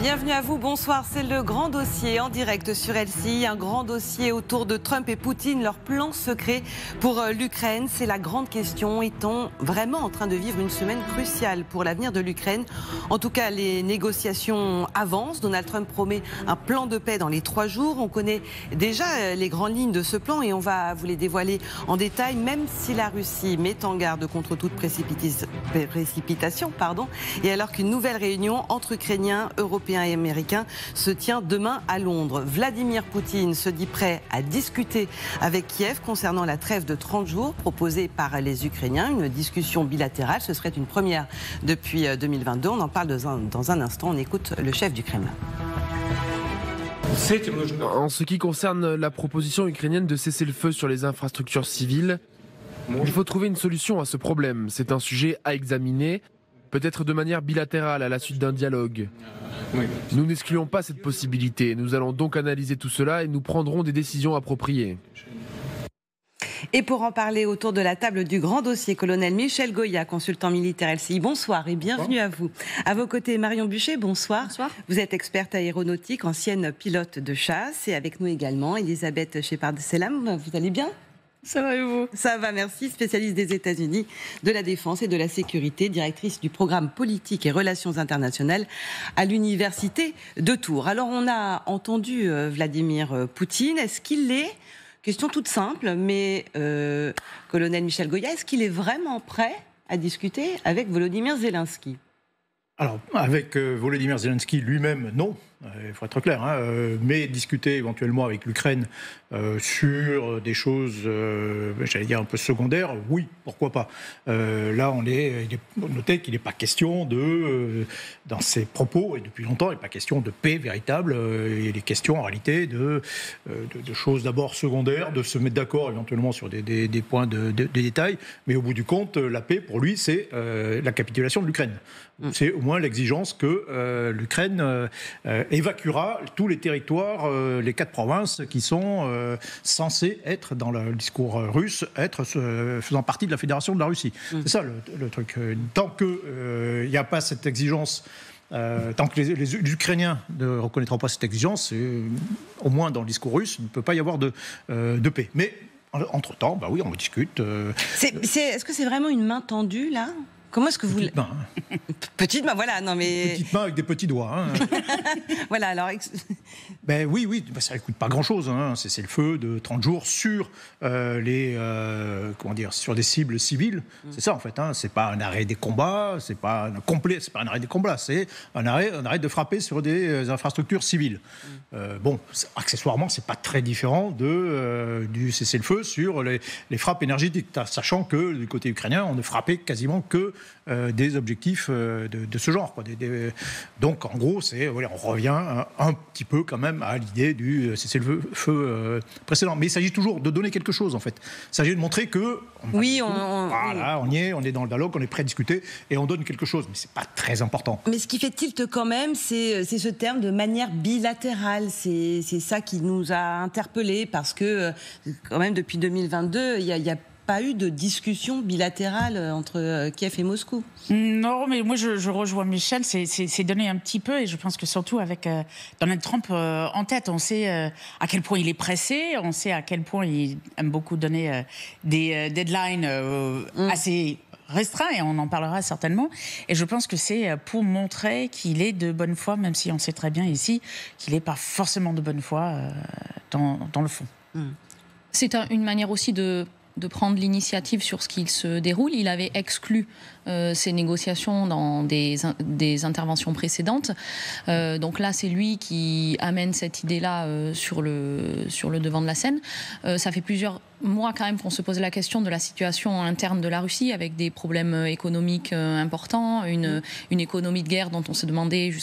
Bienvenue à vous, bonsoir. C'est le grand dossier en direct sur LCI. Un grand dossier autour de Trump et Poutine, leur plan secret pour l'Ukraine. C'est la grande question. Est-on vraiment en train de vivre une semaine cruciale pour l'avenir de l'Ukraine? En tout cas, les négociations avancent. Donald Trump promet un plan de paix dans les 3 jours. On connaît déjà les grandes lignes de ce plan et on va vous les dévoiler en détail, même si la Russie met en garde contre toute précipitation. Et alors qu'une nouvelle réunion entre Ukrainiens, Européens et Américains se tient demain à Londres. Vladimir Poutine se dit prêt à discuter avec Kiev concernant la trêve de 30 jours proposée par les Ukrainiens. Une discussion bilatérale, ce serait une première depuis 2022. On en parle dans un instant. On écoute le chef du Kremlin. En ce qui concerne la proposition ukrainienne de cesser le feu sur les infrastructures civiles, il faut trouver une solution à ce problème. C'est un sujet à examiner, peut-être de manière bilatérale à la suite d'un dialogue. Nous n'excluons pas cette possibilité. Nous allons donc analyser tout cela et nous prendrons des décisions appropriées. Et pour en parler autour de la table du grand dossier, colonel Michel Goya, consultant militaire LCI, bonsoir et bienvenue à vous. À vos côtés, Marion Buchet, bonsoir. Bonsoir. Vous êtes experte aéronautique, ancienne pilote de chasse. Et avec nous également, Elisabeth Shepard-Selam. Vous allez bien ? Ça va et vous? Ça va, merci. Spécialiste des États-Unis, de la défense et de la sécurité, directrice du programme politique et relations internationales à l'université de Tours. Alors, on a entendu Vladimir Poutine. Est-ce qu'il est, question toute simple, mais colonel Michel Goya, est-ce qu'il est vraiment prêt à discuter avec Volodymyr Zelensky? Alors, avec Volodymyr Zelensky lui-même, non. Il faut être clair, hein, mais discuter éventuellement avec l'Ukraine sur des choses, j'allais dire un peu secondaires, oui, pourquoi pas. Là, il est noté qu'il n'est pas question dans ses propos, et depuis longtemps, il n'est pas question de paix véritable. Il est question en réalité de choses d'abord secondaires, de se mettre d'accord éventuellement sur des points de détail, mais au bout du compte, la paix pour lui, c'est la capitulation de l'Ukraine. C'est au moins l'exigence que l'Ukraine évacuera tous les territoires, les 4 provinces qui sont censées être, dans le discours russe, faisant partie de la Fédération de la Russie. C'est ça le truc. Tant qu'il n'y a pas cette exigence, tant que les Ukrainiens ne reconnaîtront pas cette exigence, au moins dans le discours russe, il ne peut pas y avoir de paix. Mais entre-temps, bah oui, on discute. Est-ce que c'est vraiment une main tendue, là ? Comment est-ce que vous... Petite main. Petite main, voilà, non mais... Petite main avec des petits doigts. Hein. Voilà, alors... Ben oui, ça ne coûte pas grand-chose. Hein. C'est le feu de 30 jours sur sur des cibles civiles. C'est ça, en fait. Hein. C'est pas un arrêt des combats, c'est pas un arrêt des combats, c'est un arrêt de frapper sur des infrastructures civiles. Accessoirement, c'est pas très différent du cessez-le-feu sur les frappes énergétiques, sachant que du côté ukrainien, on ne frappait quasiment que des objectifs de ce genre. Quoi. Donc, en gros, on revient un petit peu quand même à l'idée du cessez-le-feu précédent. Mais il s'agit toujours de donner quelque chose, en fait. Il s'agit de montrer que... on est dans le dialogue, on est prêt à discuter et on donne quelque chose. Mais c'est pas très important. Mais ce qui fait tilt quand même, c'est ce terme de manière bilatérale. C'est ça qui nous a interpellés parce que, quand même, depuis 2022, il y a pas eu de discussion bilatérale entre Kiev et Moscou. Non, mais moi je rejoins Michel, c'est donné un petit peu, et je pense que surtout avec Donald Trump en tête, on sait à quel point il est pressé, on sait à quel point il aime beaucoup donner des deadlines assez restreints, et on en parlera certainement. Et je pense que c'est pour montrer qu'il est de bonne foi, même si on sait très bien ici qu'il n'est pas forcément de bonne foi dans le fond. C'est une manière aussi de prendre l'initiative sur ce qui se déroule. Il avait exclu ces négociations dans des interventions précédentes. Donc là, c'est lui qui amène cette idée-là sur le devant de la scène. Ça fait plusieurs mois quand même qu'on se pose la question de la situation interne de la Russie, avec des problèmes économiques importants, une économie de guerre dont on se demandait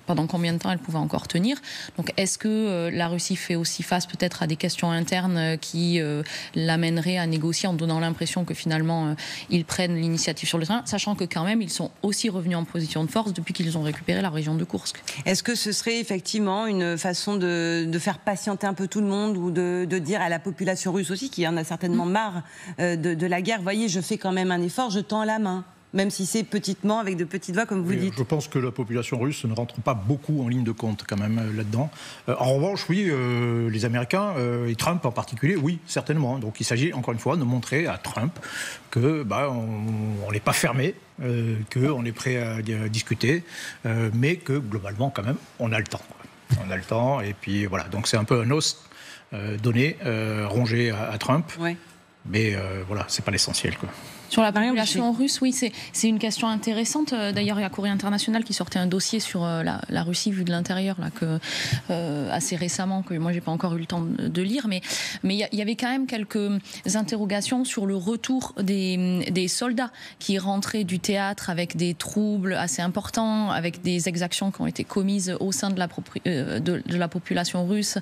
pendant combien de temps elle pouvait encore tenir. Donc est-ce que la Russie fait aussi face peut-être à des questions internes qui l'amèneraient à négocier en donnant l'impression que finalement ils prennent l'initiative sur le terrain, sachant que quand même ils sont aussi revenus en position de force depuis qu'ils ont récupéré la région de Koursk. Est-ce que ce serait effectivement une façon de faire patienter un peu tout le monde, ou de dire à la population russe aussi, qui en a certainement marre de la guerre, voyez, je fais quand même un effort, je tends la main. même si c'est petitement, avec de petites voix, comme vous dites. Je pense que la population russe ne rentre pas beaucoup en ligne de compte, quand même, là-dedans. En revanche, oui, les Américains, et Trump en particulier, oui, certainement. Donc il s'agit, encore une fois, de montrer à Trump que on n'est pas fermé, qu'on est prêt à discuter, mais que, globalement, quand même, on a le temps. On a le temps, et puis voilà. Donc c'est un peu un os donné, rongé à Trump. Ouais. Mais voilà, c'est pas l'essentiel, quoi. Sur la population russe, oui, c'est une question intéressante. D'ailleurs, il y a Courrier International qui sortait un dossier sur la Russie vue de l'intérieur, assez récemment, que moi, j'ai pas encore eu le temps de lire. Mais il y avait quand même quelques interrogations sur le retour des soldats qui rentraient du théâtre avec des troubles assez importants, avec des exactions qui ont été commises au sein de la population russe,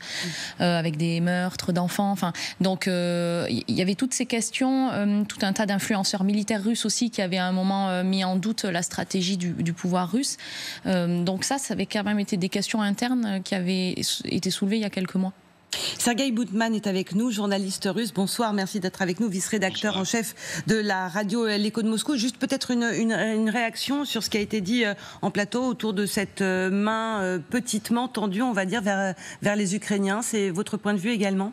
avec des meurtres d'enfants. Enfin, donc, il y avait toutes ces questions, tout un tas d'influenceurs militaires russes aussi qui avaient à un moment mis en doute la stratégie du pouvoir russe. Donc ça avait quand même été des questions internes qui avaient été soulevées il y a quelques mois. Sergueï Boutman est avec nous, journaliste russe. Bonsoir, merci d'être avec nous, vice-rédacteur en chef de la radio L'Écho de Moscou. Juste peut-être une réaction sur ce qui a été dit en plateau autour de cette main petitement tendue, on va dire, vers les Ukrainiens. C'est votre point de vue également ?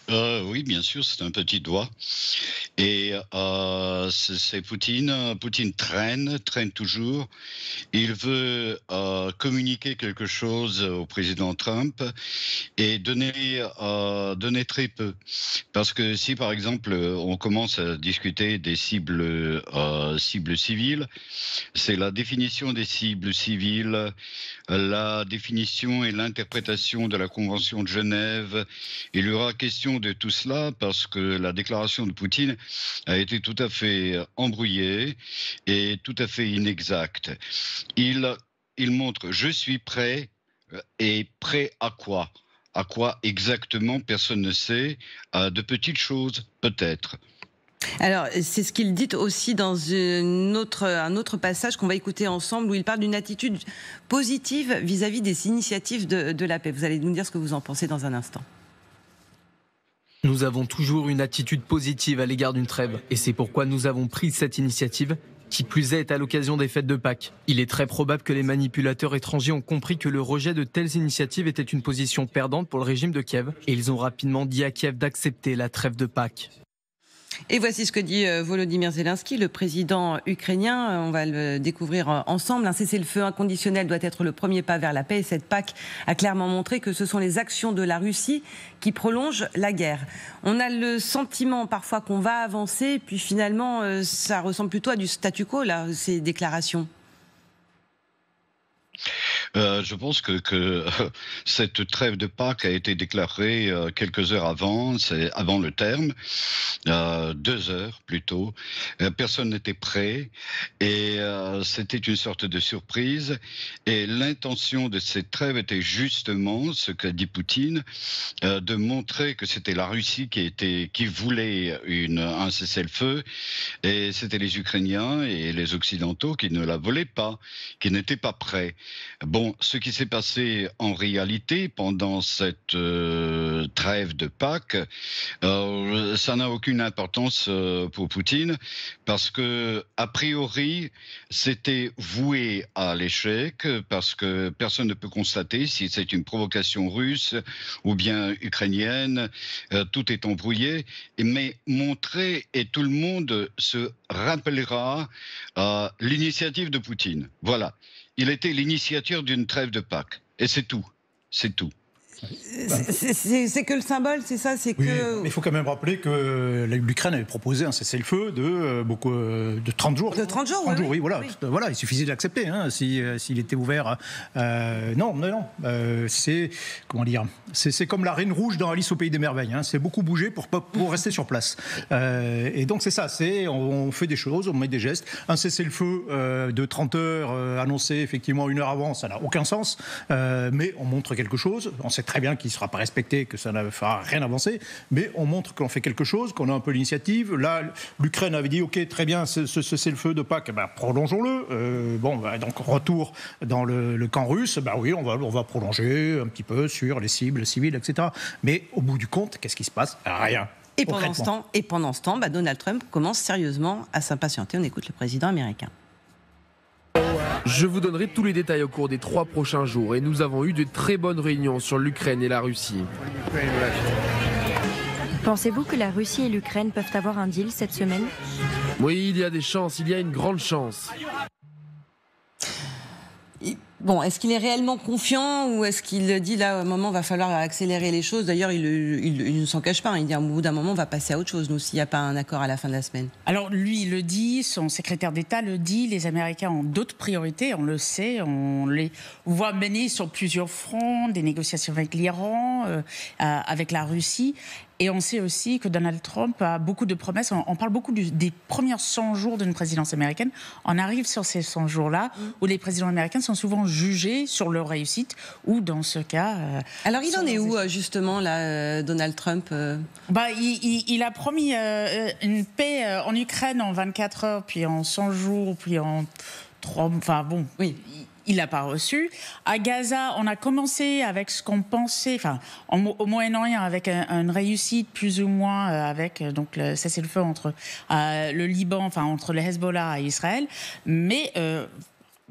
Oui, bien sûr, c'est un petit doigt. Et c'est Poutine. Poutine traîne toujours. Il veut communiquer quelque chose au président Trump et donner très peu. Parce que si, par exemple, on commence à discuter des cibles civiles, c'est la définition des cibles civiles, la définition et l'interprétation de la Convention de Genève. Il y aura question de tout cela parce que la déclaration de Poutine a été tout à fait embrouillée et tout à fait inexacte. Il montre « je suis prêt » et prêt à quoi ? À quoi exactement, personne ne sait. À de petites choses, peut-être. Alors, c'est ce qu'il dit aussi dans un autre passage qu'on va écouter ensemble, où il parle d'une attitude positive vis-à-vis des initiatives de la paix. Vous allez nous dire ce que vous en pensez dans un instant. Nous avons toujours une attitude positive à l'égard d'une trêve, et c'est pourquoi nous avons pris cette initiative, qui plus est à l'occasion des fêtes de Pâques. Il est très probable que les manipulateurs étrangers ont compris que le rejet de telles initiatives était une position perdante pour le régime de Kiev, et ils ont rapidement dit à Kiev d'accepter la trêve de Pâques. Et voici ce que dit Volodymyr Zelensky, le président ukrainien. On va le découvrir ensemble. Un cessez-le-feu inconditionnel doit être le premier pas vers la paix. Et cette Pâques a clairement montré que ce sont les actions de la Russie qui prolongent la guerre. On a le sentiment parfois qu'on va avancer, puis finalement, ça ressemble plutôt à du statu quo, là, ces déclarations. Je pense que cette trêve de Pâques a été déclarée quelques heures avant, c'est avant le terme, 2 heures plutôt. Personne n'était prêt et c'était une sorte de surprise. Et l'intention de cette trêve était justement, ce qu'a dit Poutine, de montrer que c'était la Russie qui voulait un cessez-le-feu et c'était les Ukrainiens et les Occidentaux qui ne la voulaient pas, qui n'étaient pas prêts. Bon, ce qui s'est passé en réalité pendant cette trêve de Pâques, ça n'a aucune importance pour Poutine parce que, a priori, c'était voué à l'échec parce que personne ne peut constater si c'est une provocation russe ou bien ukrainienne. Tout est embrouillé, mais montrer et tout le monde se rappellera l'initiative de Poutine. Voilà. Il était l'initiateur d'une trêve de Pâques. Et c'est tout. C'est tout. C'est que le symbole, c'est ça, c'est oui, que... Mais il faut quand même rappeler que l'Ukraine avait proposé un cessez-le-feu de 30 jours. De 30 jours, 30 jours, oui, voilà. Oui. Voilà, il suffisait de l'accepter, hein, s'il était ouvert. Non. C'est, comment dire, c'est comme la Reine Rouge dans Alice au Pays des Merveilles. Hein, c'est beaucoup bouger pour rester sur place. Et donc c'est ça, on fait des choses, on met des gestes. Un cessez-le-feu de 30 heures annoncé effectivement 1 heure avant, ça n'a aucun sens. Mais on montre quelque chose. On sait très bien qu'il ne sera pas respecté, que ça ne fera rien avancer, mais on montre qu'on fait quelque chose, qu'on a un peu l'initiative. Là, l'Ukraine avait dit, ok, très bien, ce cessez-le-feu de Pâques, prolongeons-le. Donc retour dans le camp russe, oui, on va prolonger un petit peu sur les cibles civiles, etc. Mais au bout du compte, qu'est-ce qui se passe ? Rien. Et pendant ce temps, Donald Trump commence sérieusement à s'impatienter. On écoute le président américain. Je vous donnerai tous les détails au cours des 3 prochains jours et nous avons eu de très bonnes réunions sur l'Ukraine et la Russie. Pensez-vous que la Russie et l'Ukraine peuvent avoir un deal cette semaine ? Oui, il y a des chances, il y a une grande chance. Bon, est-ce qu'il est réellement confiant ou est-ce qu'il dit là, à un moment, va falloir accélérer les choses ? D'ailleurs, il ne s'en cache pas. Il dit, au bout d'un moment, on va passer à autre chose, nous, s'il n'y a pas un accord à la fin de la semaine. Alors, lui, il le dit, son secrétaire d'État le dit, les Américains ont d'autres priorités, on le sait, on les voit mener sur plusieurs fronts, des négociations avec l'Iran, avec la Russie. Et on sait aussi que Donald Trump a beaucoup de promesses. On parle beaucoup des premiers 100 jours d'une présidence américaine. On arrive sur ces 100 jours-là où les présidents américains sont souvent jugés sur leur réussite ou, dans ce cas... Alors, il en est où, justement, là, Donald Trump il a promis une paix en Ukraine en 24 heures, puis en 100 jours, puis en 3... Enfin, bon... Oui. Il l'a pas reçu. À Gaza, on a commencé avec ce qu'on pensait, au Moyen-Orient, avec une réussite plus ou moins avec donc le cessez-le-feu entre le Liban, entre le Hezbollah et Israël, mais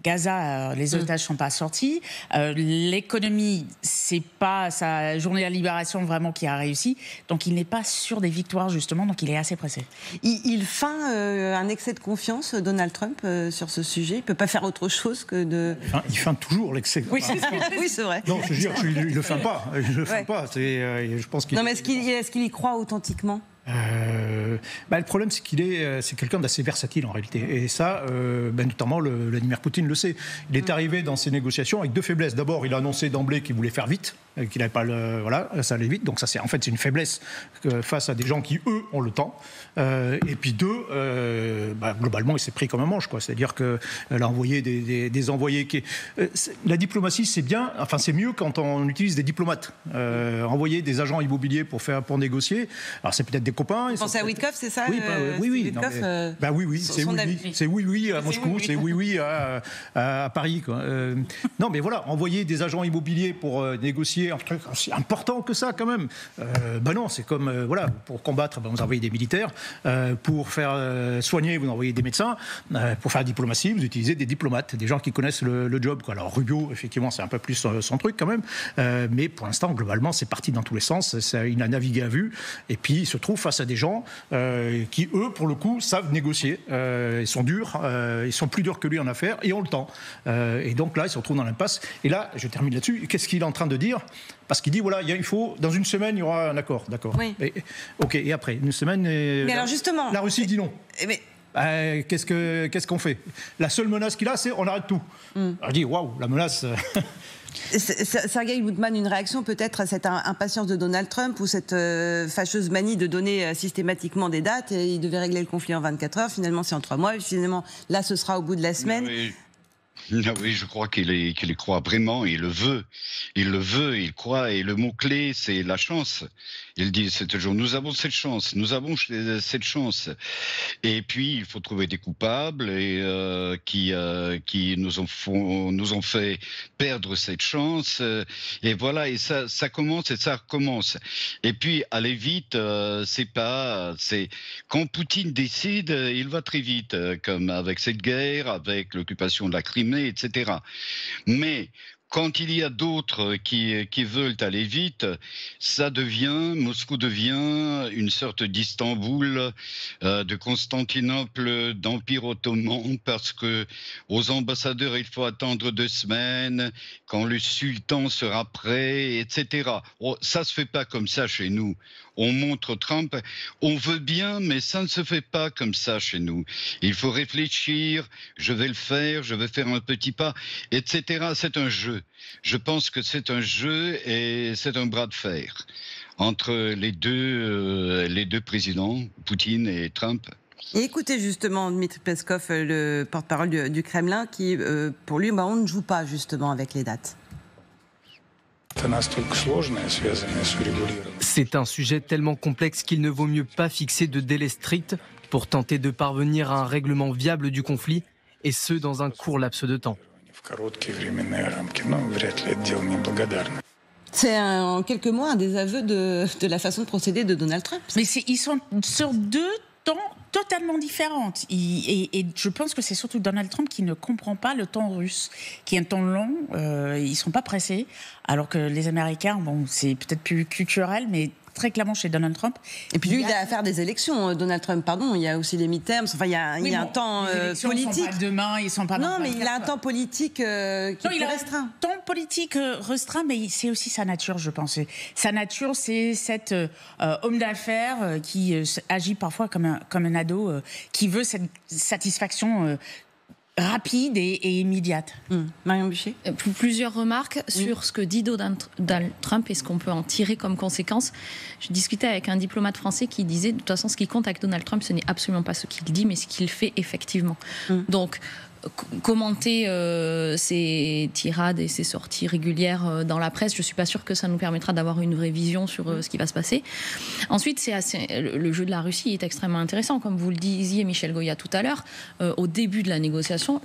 Gaza, les otages ne sont pas sortis. L'économie, c'est pas sa journée de la libération vraiment qui a réussi. Donc, il n'est pas sûr des victoires, justement. Donc, il est assez pressé. Il feint un excès de confiance, Donald Trump, sur ce sujet. Il ne peut pas faire autre chose que de... Il feint toujours l'excès de confiance. Oui, c'est vrai. Non, il ne le feint pas. Il le feint pas. Je pense qu'il... Non, mais est-ce qu'il y croit authentiquement ? Le problème, c'est quelqu'un d'assez versatile en réalité. Et ça, notamment Vladimir Poutine le sait. Il est arrivé dans ces négociations avec 2 faiblesses. D'abord, il a annoncé d'emblée qu'il voulait faire vite, qu'il n'avait pas ça allait vite. Donc ça, c'est une faiblesse face à des gens qui, eux, ont le temps. Et puis 2, globalement, il s'est pris comme un manche, quoi. C'est-à-dire qu'il a envoyé des envoyés qui... la diplomatie, c'est bien. Enfin, c'est mieux quand on utilise des diplomates. Envoyer des agents immobiliers pour négocier. Alors, c'est peut-être des copains. Vous pensez à Witkoff, c'est ça? Oui, oui. C'est oui à Moscou, c'est oui à Paris, quoi. Non, mais voilà, envoyer des agents immobiliers pour négocier un truc aussi important que ça, quand même. Non, c'est comme, pour combattre, vous envoyez des militaires. Pour faire soigner, vous envoyez des médecins. Pour faire la diplomatie, vous utilisez des diplomates, des gens qui connaissent le job, quoi. Alors, Rubio, effectivement, c'est un peu plus son truc, quand même. Mais pour l'instant, globalement, c'est parti dans tous les sens. Il a navigué à vue. Et puis, il se trouve face à des gens qui, eux, pour le coup, savent négocier. Ils sont durs, ils sont plus durs que lui en affaires et ont le temps. Et donc là, ils se retrouvent dans l'impasse. Et là, je termine là-dessus. Qu'est-ce qu'il est en train de dire ? Parce qu'il dit, dans une semaine, il y aura un accord. D'accord. Oui. Et après, une semaine... Mais alors justement... La Russie dit non. Mais... Qu'est-ce qu'on fait ? La seule menace qu'il a, c'est on arrête tout. Alors, je dis, waouh, la menace... Sergei Boutman, une réaction peut-être à cette impatience de Donald Trump ou cette fâcheuse manie de donner systématiquement des dates, et il devait régler le conflit en 24 heures, finalement c'est en 3 mois, et finalement là ce sera au bout de la semaine. Oui, je crois qu'il y croit vraiment, il le veut, il croit, et le mot-clé, c'est la chance. Il dit, c'est toujours, nous avons cette chance. Et puis, il faut trouver des coupables qui nous ont fait perdre cette chance. Et voilà, et ça commence et ça recommence. Et puis, aller vite, quand Poutine décide, il va très vite, comme avec cette guerre, avec l'occupation de la Crimée, etc. Mais quand il y a d'autres qui veulent aller vite, Moscou devient une sorte d'Istanbul, de Constantinople, d'Empire ottoman, parce que aux ambassadeurs, il faut attendre 2 semaines, quand le sultan sera prêt, etc. Ça se fait pas comme ça chez nous. On montre Trump, on veut bien, mais ça ne se fait pas comme ça chez nous. Il faut réfléchir, je vais le faire, je vais faire un petit pas, etc. C'est un jeu. Je pense que c'est un jeu et c'est un bras de fer entre les deux présidents, Poutine et Trump. Et écoutez justement Dmitry Peskov, le porte-parole du Kremlin, qui, pour lui, on ne joue pas justement avec les dates. C'est un sujet tellement complexe qu'il ne vaut mieux pas fixer de délai strict pour tenter de parvenir à un règlement viable du conflit, et ce dans un court laps de temps. C'est en quelques mots un des aveux de la façon de procéder de Donald Trump. Mais ils sont sur deux temps totalement différentes. Et je pense que c'est surtout Donald Trump qui ne comprend pas le temps russe, qui est un temps long. Ils ne sont pas pressés, alors que les Américains, bon, c'est peut-être plus culturel, mais très clairement chez Donald Trump. Et puis lui, il a à faire des élections, Donald Trump, pardon. Il y a aussi les midterms. Enfin, il y a un temps politique. Ils sont pas demain, ils sont pas. Non, mais il a un temps politique qui est restreint. Un temps politique restreint, mais c'est aussi sa nature, je pense. Sa nature, c'est cet homme d'affaires qui agit parfois comme un ado, qui veut cette satisfaction rapide et immédiate. Marion Buchet. Plusieurs remarques sur ce que dit Donald Trump et ce qu'on peut en tirer comme conséquence. Je discutais avec un diplomate français qui disait, de toute façon, ce qui compte avec Donald Trump, ce n'est absolument pas ce qu'il dit, mais ce qu'il fait effectivement. Donc, commenter ces tirades et ces sorties régulières dans la presse, je ne suis pas sûre que ça nous permettra d'avoir une vraie vision sur ce qui va se passer. Ensuite, le jeu de la Russie est extrêmement intéressant. Comme vous le disiez, Michel Goya, tout à l'heure, au début de la négociation,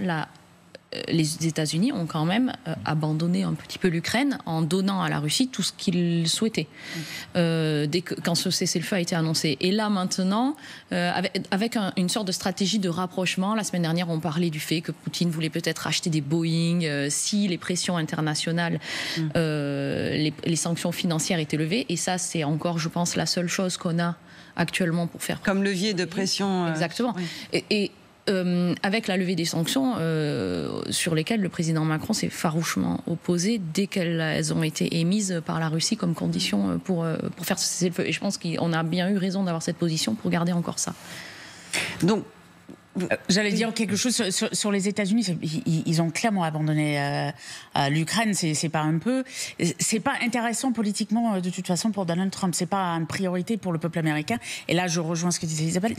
les États-Unis ont quand même abandonné un petit peu l'Ukraine en donnant à la Russie tout ce qu'ils souhaitaient quand ce cessez-le-feu a été annoncé. Et là maintenant, avec une sorte de stratégie de rapprochement, la semaine dernière on parlait du fait que Poutine voulait peut-être acheter des Boeing si les pressions internationales, les sanctions financières étaient levées. Et ça c'est encore, je pense, la seule chose qu'on a actuellement pour faire... Comme levier de pression. Exactement. Oui. Avec la levée des sanctions sur lesquelles le président Macron s'est farouchement opposé dès qu'elles ont été émises par la Russie comme condition pour faire ce cessez-le-feu. Et je pense qu'on a bien eu raison d'avoir cette position pour garder encore ça. Donc, j'allais dire quelque chose sur les États-Unis. Ils ont clairement abandonné l'Ukraine. C'est pas un peu. C'est pas intéressant politiquement de toute façon pour Donald Trump. C'est pas une priorité pour le peuple américain. Et là, je rejoins ce que disait Isabelle.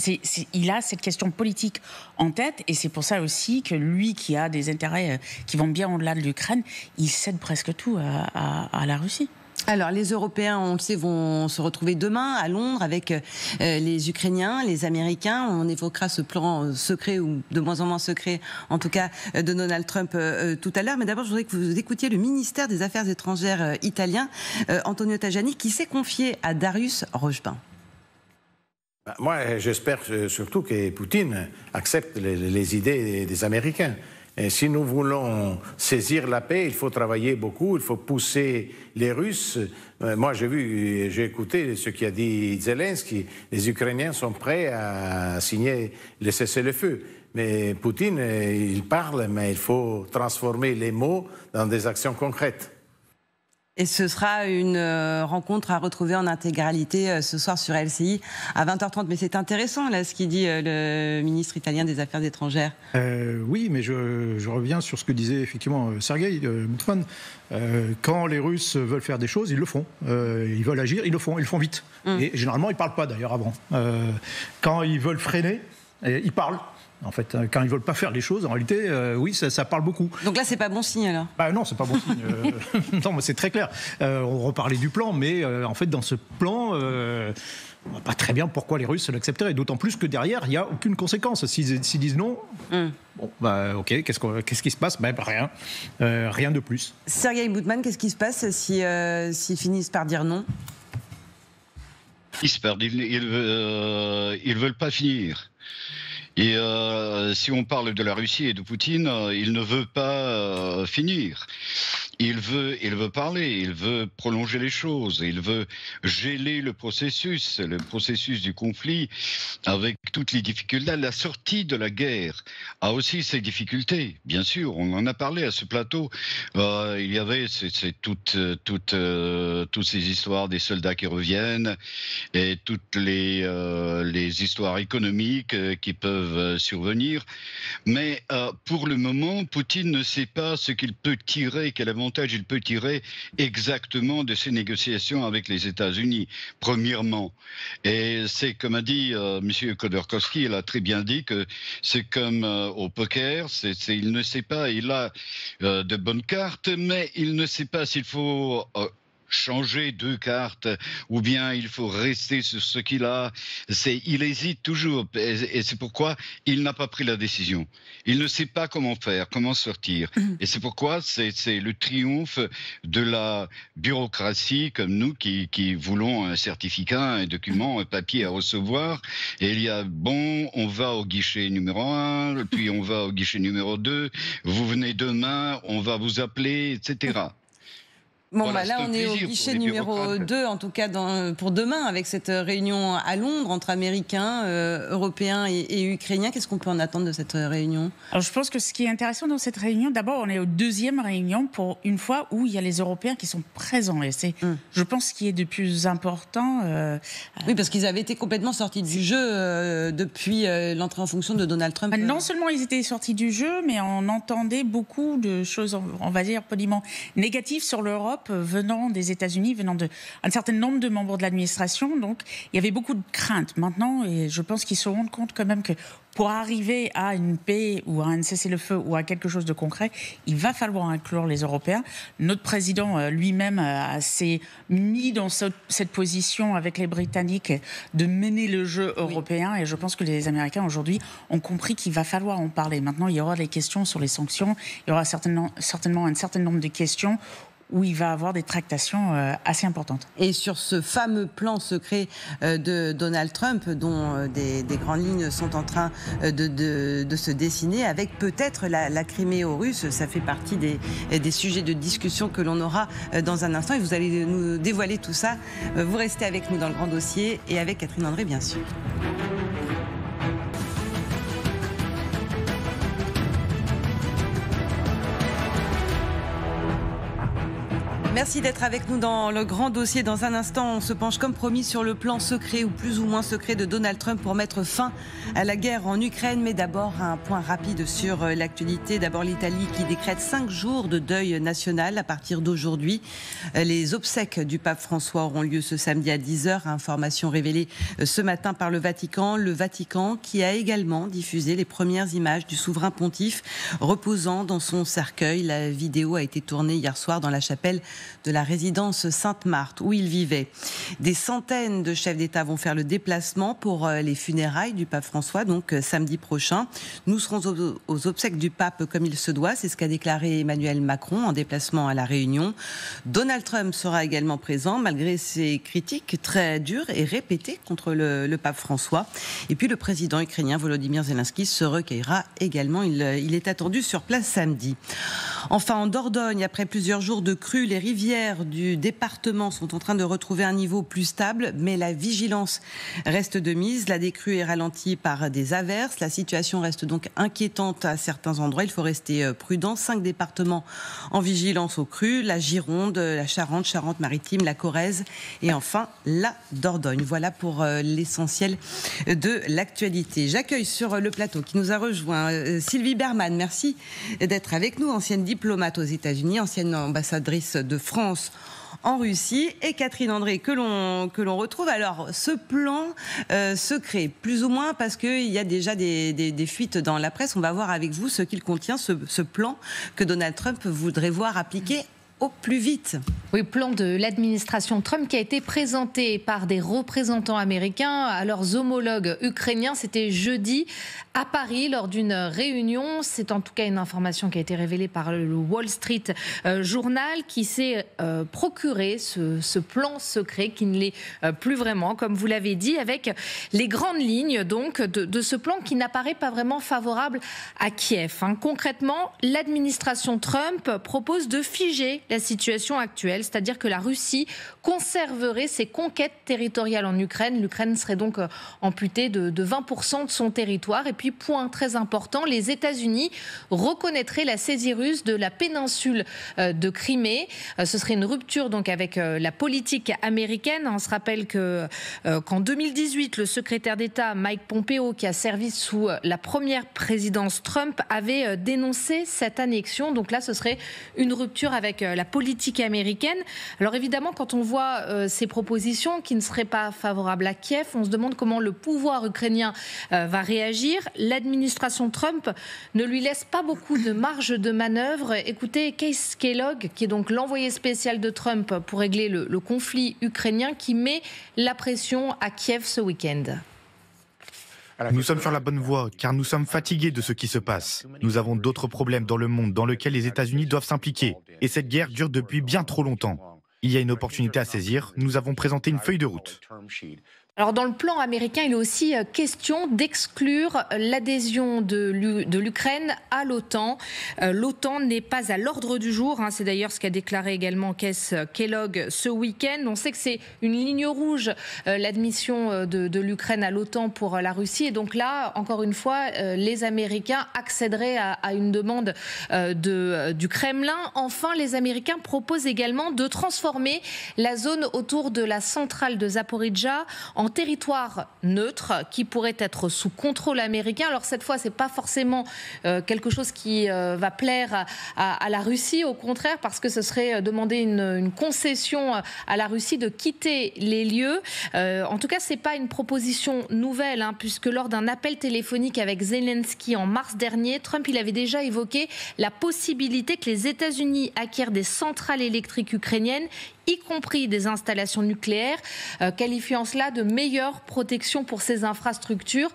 Il a cette question politique en tête, et c'est pour ça aussi que lui, qui a des intérêts qui vont bien au-delà de l'Ukraine, il cède presque tout à la Russie. Alors, les Européens, on le sait, vont se retrouver demain à Londres avec les Ukrainiens, les Américains. On évoquera ce plan secret, ou de moins en moins secret, en tout cas, de Donald Trump tout à l'heure. Mais d'abord, je voudrais que vous écoutiez le ministère des Affaires étrangères italien, Antonio Tajani, qui s'est confié à Darius Rojbin. Moi, j'espère surtout que Poutine accepte les idées des Américains. Et si nous voulons saisir la paix, il faut travailler beaucoup, il faut pousser les Russes. Moi, j'ai écouté ce qu'a dit Zelensky. Les Ukrainiens sont prêts à signer le cessez-le-feu. Mais Poutine, il parle, mais il faut transformer les mots dans des actions concrètes. Et ce sera une rencontre à retrouver en intégralité ce soir sur LCI à 20h30. Mais c'est intéressant, là, ce qu'il dit le ministre italien des Affaires étrangères. Oui, mais je reviens sur ce que disait effectivement Sergueï Moutman. Quand les Russes veulent faire des choses, ils le font. Ils veulent agir, ils le font vite. Et généralement, ils ne parlent pas d'ailleurs avant. Quand ils veulent freiner, ils parlent. En fait, quand ils ne veulent pas faire les choses, en réalité, oui, ça parle beaucoup. Donc là, c'est pas bon signe, alors? Non, c'est pas bon signe. Non, mais c'est très clair. On reparlait du plan, mais en fait, dans ce plan, on ne voit pas très bien pourquoi les Russes l'accepteraient. D'autant plus que derrière, il n'y a aucune conséquence. S'ils disent non, bon, ok, qu'est-ce qui se passe? Rien. Rien de plus. Sergueï Boutman, qu'est-ce qui se passe s'ils finissent par dire non? Ils se perdent. Ils veulent pas finir. Et si on parle de la Russie et de Poutine, il ne veut pas finir. Il veut parler, il veut prolonger les choses, il veut geler le processus du conflit avec toutes les difficultés. La sortie de la guerre a aussi ses difficultés, bien sûr. On en a parlé à ce plateau. Il y avait toutes ces histoires des soldats qui reviennent et toutes les histoires économiques qui peuvent survenir. Mais pour le moment, Poutine ne sait pas ce qu'il peut tirer, quel avantage il peut tirer exactement de ces négociations avec les États-Unis, premièrement. Et c'est comme a dit M. Khodorkovsky, il a très bien dit que c'est comme au poker, il ne sait pas, il a de bonnes cartes, mais il ne sait pas s'il faut changer 2 cartes ou bien il faut rester sur ce qu'il a. Il hésite toujours et c'est pourquoi il n'a pas pris la décision. Il ne sait pas comment faire, comment sortir. Et c'est pourquoi c'est le triomphe de la bureaucratie comme nous qui voulons un certificat, un document, un papier à recevoir. Et il y a, on va au guichet numéro 1, puis on va au guichet numéro 2, vous venez demain, on va vous appeler, etc. Bon, voilà, là, on est au guichet numéro 2, en tout cas pour demain, avec cette réunion à Londres entre Américains, Européens et Ukrainiens. Qu'est-ce qu'on peut en attendre de cette réunion? Alors, je pense que ce qui est intéressant dans cette réunion, d'abord, on est aux 2e réunion pour une fois où il y a les Européens qui sont présents. Et c'est, je pense, ce qui est de plus important. Oui, parce qu'ils avaient été complètement sortis du jeu depuis l'entrée en fonction de Donald Trump. Non seulement ils étaient sortis du jeu, mais on entendait beaucoup de choses, on va dire, poliment négatives sur l'Europe venant des États-Unis, venant d'un certain nombre de membres de l'administration. Donc, il y avait beaucoup de craintes. Maintenant, et je pense qu'ils se rendent compte quand même que pour arriver à une paix ou à un cessez-le-feu ou à quelque chose de concret, il va falloir inclure les Européens. Notre président lui-même s'est mis dans cette position avec les Britanniques de mener le jeu européen. Et je pense que les Américains aujourd'hui ont compris qu'il va falloir en parler. Maintenant, il y aura des questions sur les sanctions. Il y aura certainement un certain nombre de questions où il va avoir des tractations assez importantes. Et sur ce fameux plan secret de Donald Trump, dont des grandes lignes sont en train de se dessiner, avec peut-être la Crimée aux Russes, ça fait partie des sujets de discussion que l'on aura dans un instant. Et vous allez nous dévoiler tout ça. Vous restez avec nous dans le grand dossier et avec Catherine André, bien sûr. Merci d'être avec nous dans le grand dossier. Dans un instant, on se penche comme promis sur le plan secret ou plus ou moins secret de Donald Trump pour mettre fin à la guerre en Ukraine. Mais d'abord, un point rapide sur l'actualité. D'abord, l'Italie qui décrète 5 jours de deuil national à partir d'aujourd'hui. Les obsèques du pape François auront lieu ce samedi à 10h. Information révélée ce matin par le Vatican. Le Vatican qui a également diffusé les premières images du souverain pontife reposant dans son cercueil. La vidéo a été tournée hier soir dans la chapelle de la résidence Sainte-Marthe où il vivait. Des centaines de chefs d'État vont faire le déplacement pour les funérailles du pape François, donc samedi prochain. Nous serons aux obsèques du pape comme il se doit, c'est ce qu'a déclaré Emmanuel Macron en déplacement à La Réunion. Donald Trump sera également présent malgré ses critiques très dures et répétées contre le pape François. Et puis le président ukrainien Volodymyr Zelensky se recueillera également. Il est attendu sur place samedi. Enfin, en Dordogne, après plusieurs jours de crue, les rivières du département sont en train de retrouver un niveau plus stable, mais la vigilance reste de mise. La décrue est ralentie par des averses. La situation reste donc inquiétante à certains endroits. Il faut rester prudent. 5 départements en vigilance aux crues, la Gironde, la Charente, Charente-Maritime, la Corrèze et enfin la Dordogne. Voilà pour l'essentiel de l'actualité. J'accueille sur le plateau qui nous a rejoint Sylvie Berman. Merci d'être avec nous, ancienne diplomate aux États-Unis, ancienne ambassadrice de France en Russie, et Catherine André que l'on retrouve. Alors, ce plan secret, plus ou moins, parce qu'il y a déjà des fuites dans la presse. On va voir avec vous ce qu'il contient, ce plan que Donald Trump voudrait voir appliqué au plus vite. Oui, plan de l'administration Trump qui a été présenté par des représentants américains à leurs homologues ukrainiens. C'était jeudi à Paris lors d'une réunion. C'est en tout cas une information qui a été révélée par le Wall Street Journal qui s'est procuré ce plan secret qui ne l'est plus vraiment, comme vous l'avez dit, avec les grandes lignes donc de ce plan qui n'apparaît pas vraiment favorable à Kiev. Concrètement, l'administration Trump propose de figer la situation actuelle, c'est-à-dire que la Russie conserverait ses conquêtes territoriales en Ukraine. L'Ukraine serait donc amputée de 20% de son territoire. Et puis, point très important, les États-Unis reconnaîtraient la saisie russe de la péninsule de Crimée. Ce serait une rupture donc avec la politique américaine. On se rappelle qu'en 2018, le secrétaire d'État Mike Pompeo, qui a servi sous la première présidence Trump, avait dénoncé cette annexion. Donc là, ce serait une rupture avec la la politique américaine. Alors évidemment, quand on voit ces propositions qui ne seraient pas favorables à Kiev, on se demande comment le pouvoir ukrainien va réagir. L'administration Trump ne lui laisse pas beaucoup de marge de manœuvre. Écoutez, Keith Kellogg, qui est donc l'envoyé spécial de Trump pour régler le conflit ukrainien, qui met la pression à Kiev ce week-end. Nous sommes sur la bonne voie, car nous sommes fatigués de ce qui se passe. Nous avons d'autres problèmes dans le monde dans lesquels les États-Unis doivent s'impliquer. Et cette guerre dure depuis bien trop longtemps. Il y a une opportunité à saisir. Nous avons présenté une feuille de route. Alors dans le plan américain, il est aussi question d'exclure l'adhésion de l'Ukraine à l'OTAN. L'OTAN n'est pas à l'ordre du jour. C'est d'ailleurs ce qu'a déclaré également Keith Kellogg ce week-end. On sait que c'est une ligne rouge, l'admission de l'Ukraine à l'OTAN pour la Russie. Et donc là, encore une fois, les Américains accéderaient à une demande du Kremlin. Enfin, les Américains proposent également de transformer la zone autour de la centrale de Zaporijjia en territoire neutre qui pourrait être sous contrôle américain. Alors cette fois, c'est pas forcément quelque chose qui va plaire à la Russie, au contraire, parce que ce serait demander une concession à la Russie de quitter les lieux. En tout cas, c'est pas une proposition nouvelle, puisque lors d'un appel téléphonique avec Zelensky en mars dernier, Trump il avait déjà évoqué la possibilité que les États-Unis acquièrent des centrales électriques ukrainiennes, y compris des installations nucléaires, qualifiant cela de meilleure protection pour ces infrastructures.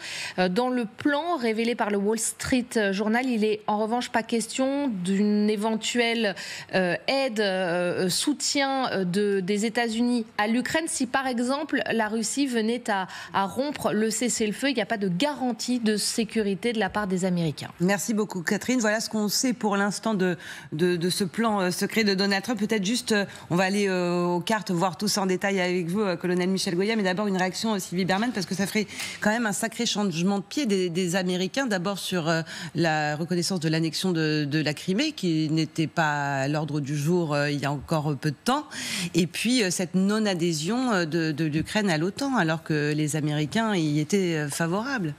Dans le plan révélé par le Wall Street Journal, il est en revanche pas question d'une éventuelle aide, soutien des États-Unis à l'Ukraine si par exemple la Russie venait à rompre le cessez-le-feu. Il n'y a pas de garantie de sécurité de la part des Américains. Merci beaucoup Catherine. Voilà ce qu'on sait pour l'instant de ce plan secret de Donald Trump. Peut-être juste, on va aller aux cartes, voir tout ça en détail avec vous, colonel Michel Goya, mais d'abord une réaction, Sylvie Bermann, parce que ça ferait quand même un sacré changement de pied des Américains, d'abord sur la reconnaissance de l'annexion de la Crimée, qui n'était pas à l'ordre du jour il y a encore peu de temps, et puis cette non-adhésion de l'Ukraine à l'OTAN, alors que les Américains y étaient favorables.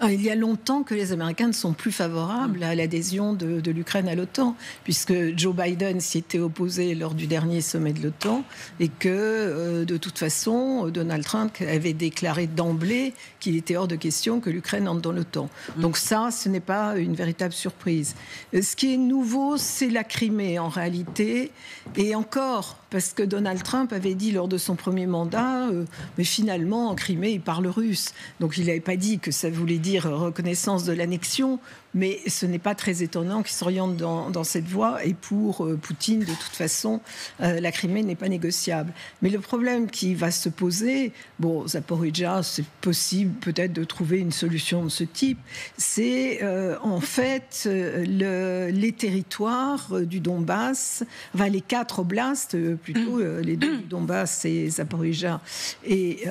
Il y a longtemps que les Américains ne sont plus favorables à l'adhésion de l'Ukraine à l'OTAN, puisque Joe Biden s'y était opposé lors du dernier sommet de l'OTAN et que, de toute façon, Donald Trump avait déclaré d'emblée qu'il était hors de question que l'Ukraine entre dans l'OTAN. Donc ça, ce n'est pas une véritable surprise. Ce qui est nouveau, c'est la Crimée, en réalité, et encore, parce que Donald Trump avait dit lors de son premier mandat, mais finalement, en Crimée, il parle russe. Donc il n'avait pas dit que ça voulait dire reconnaissance de l'annexion, mais ce n'est pas très étonnant qu'il s'oriente dans cette voie. Et pour Poutine, de toute façon, la Crimée n'est pas négociable. Mais le problème qui va se poser, Zaporijjia, c'est possible peut-être de trouver une solution de ce type, c'est en fait les territoires du Donbass, les 4 oblasts, plutôt les 2 du Donbass, c'est Zaporijjia et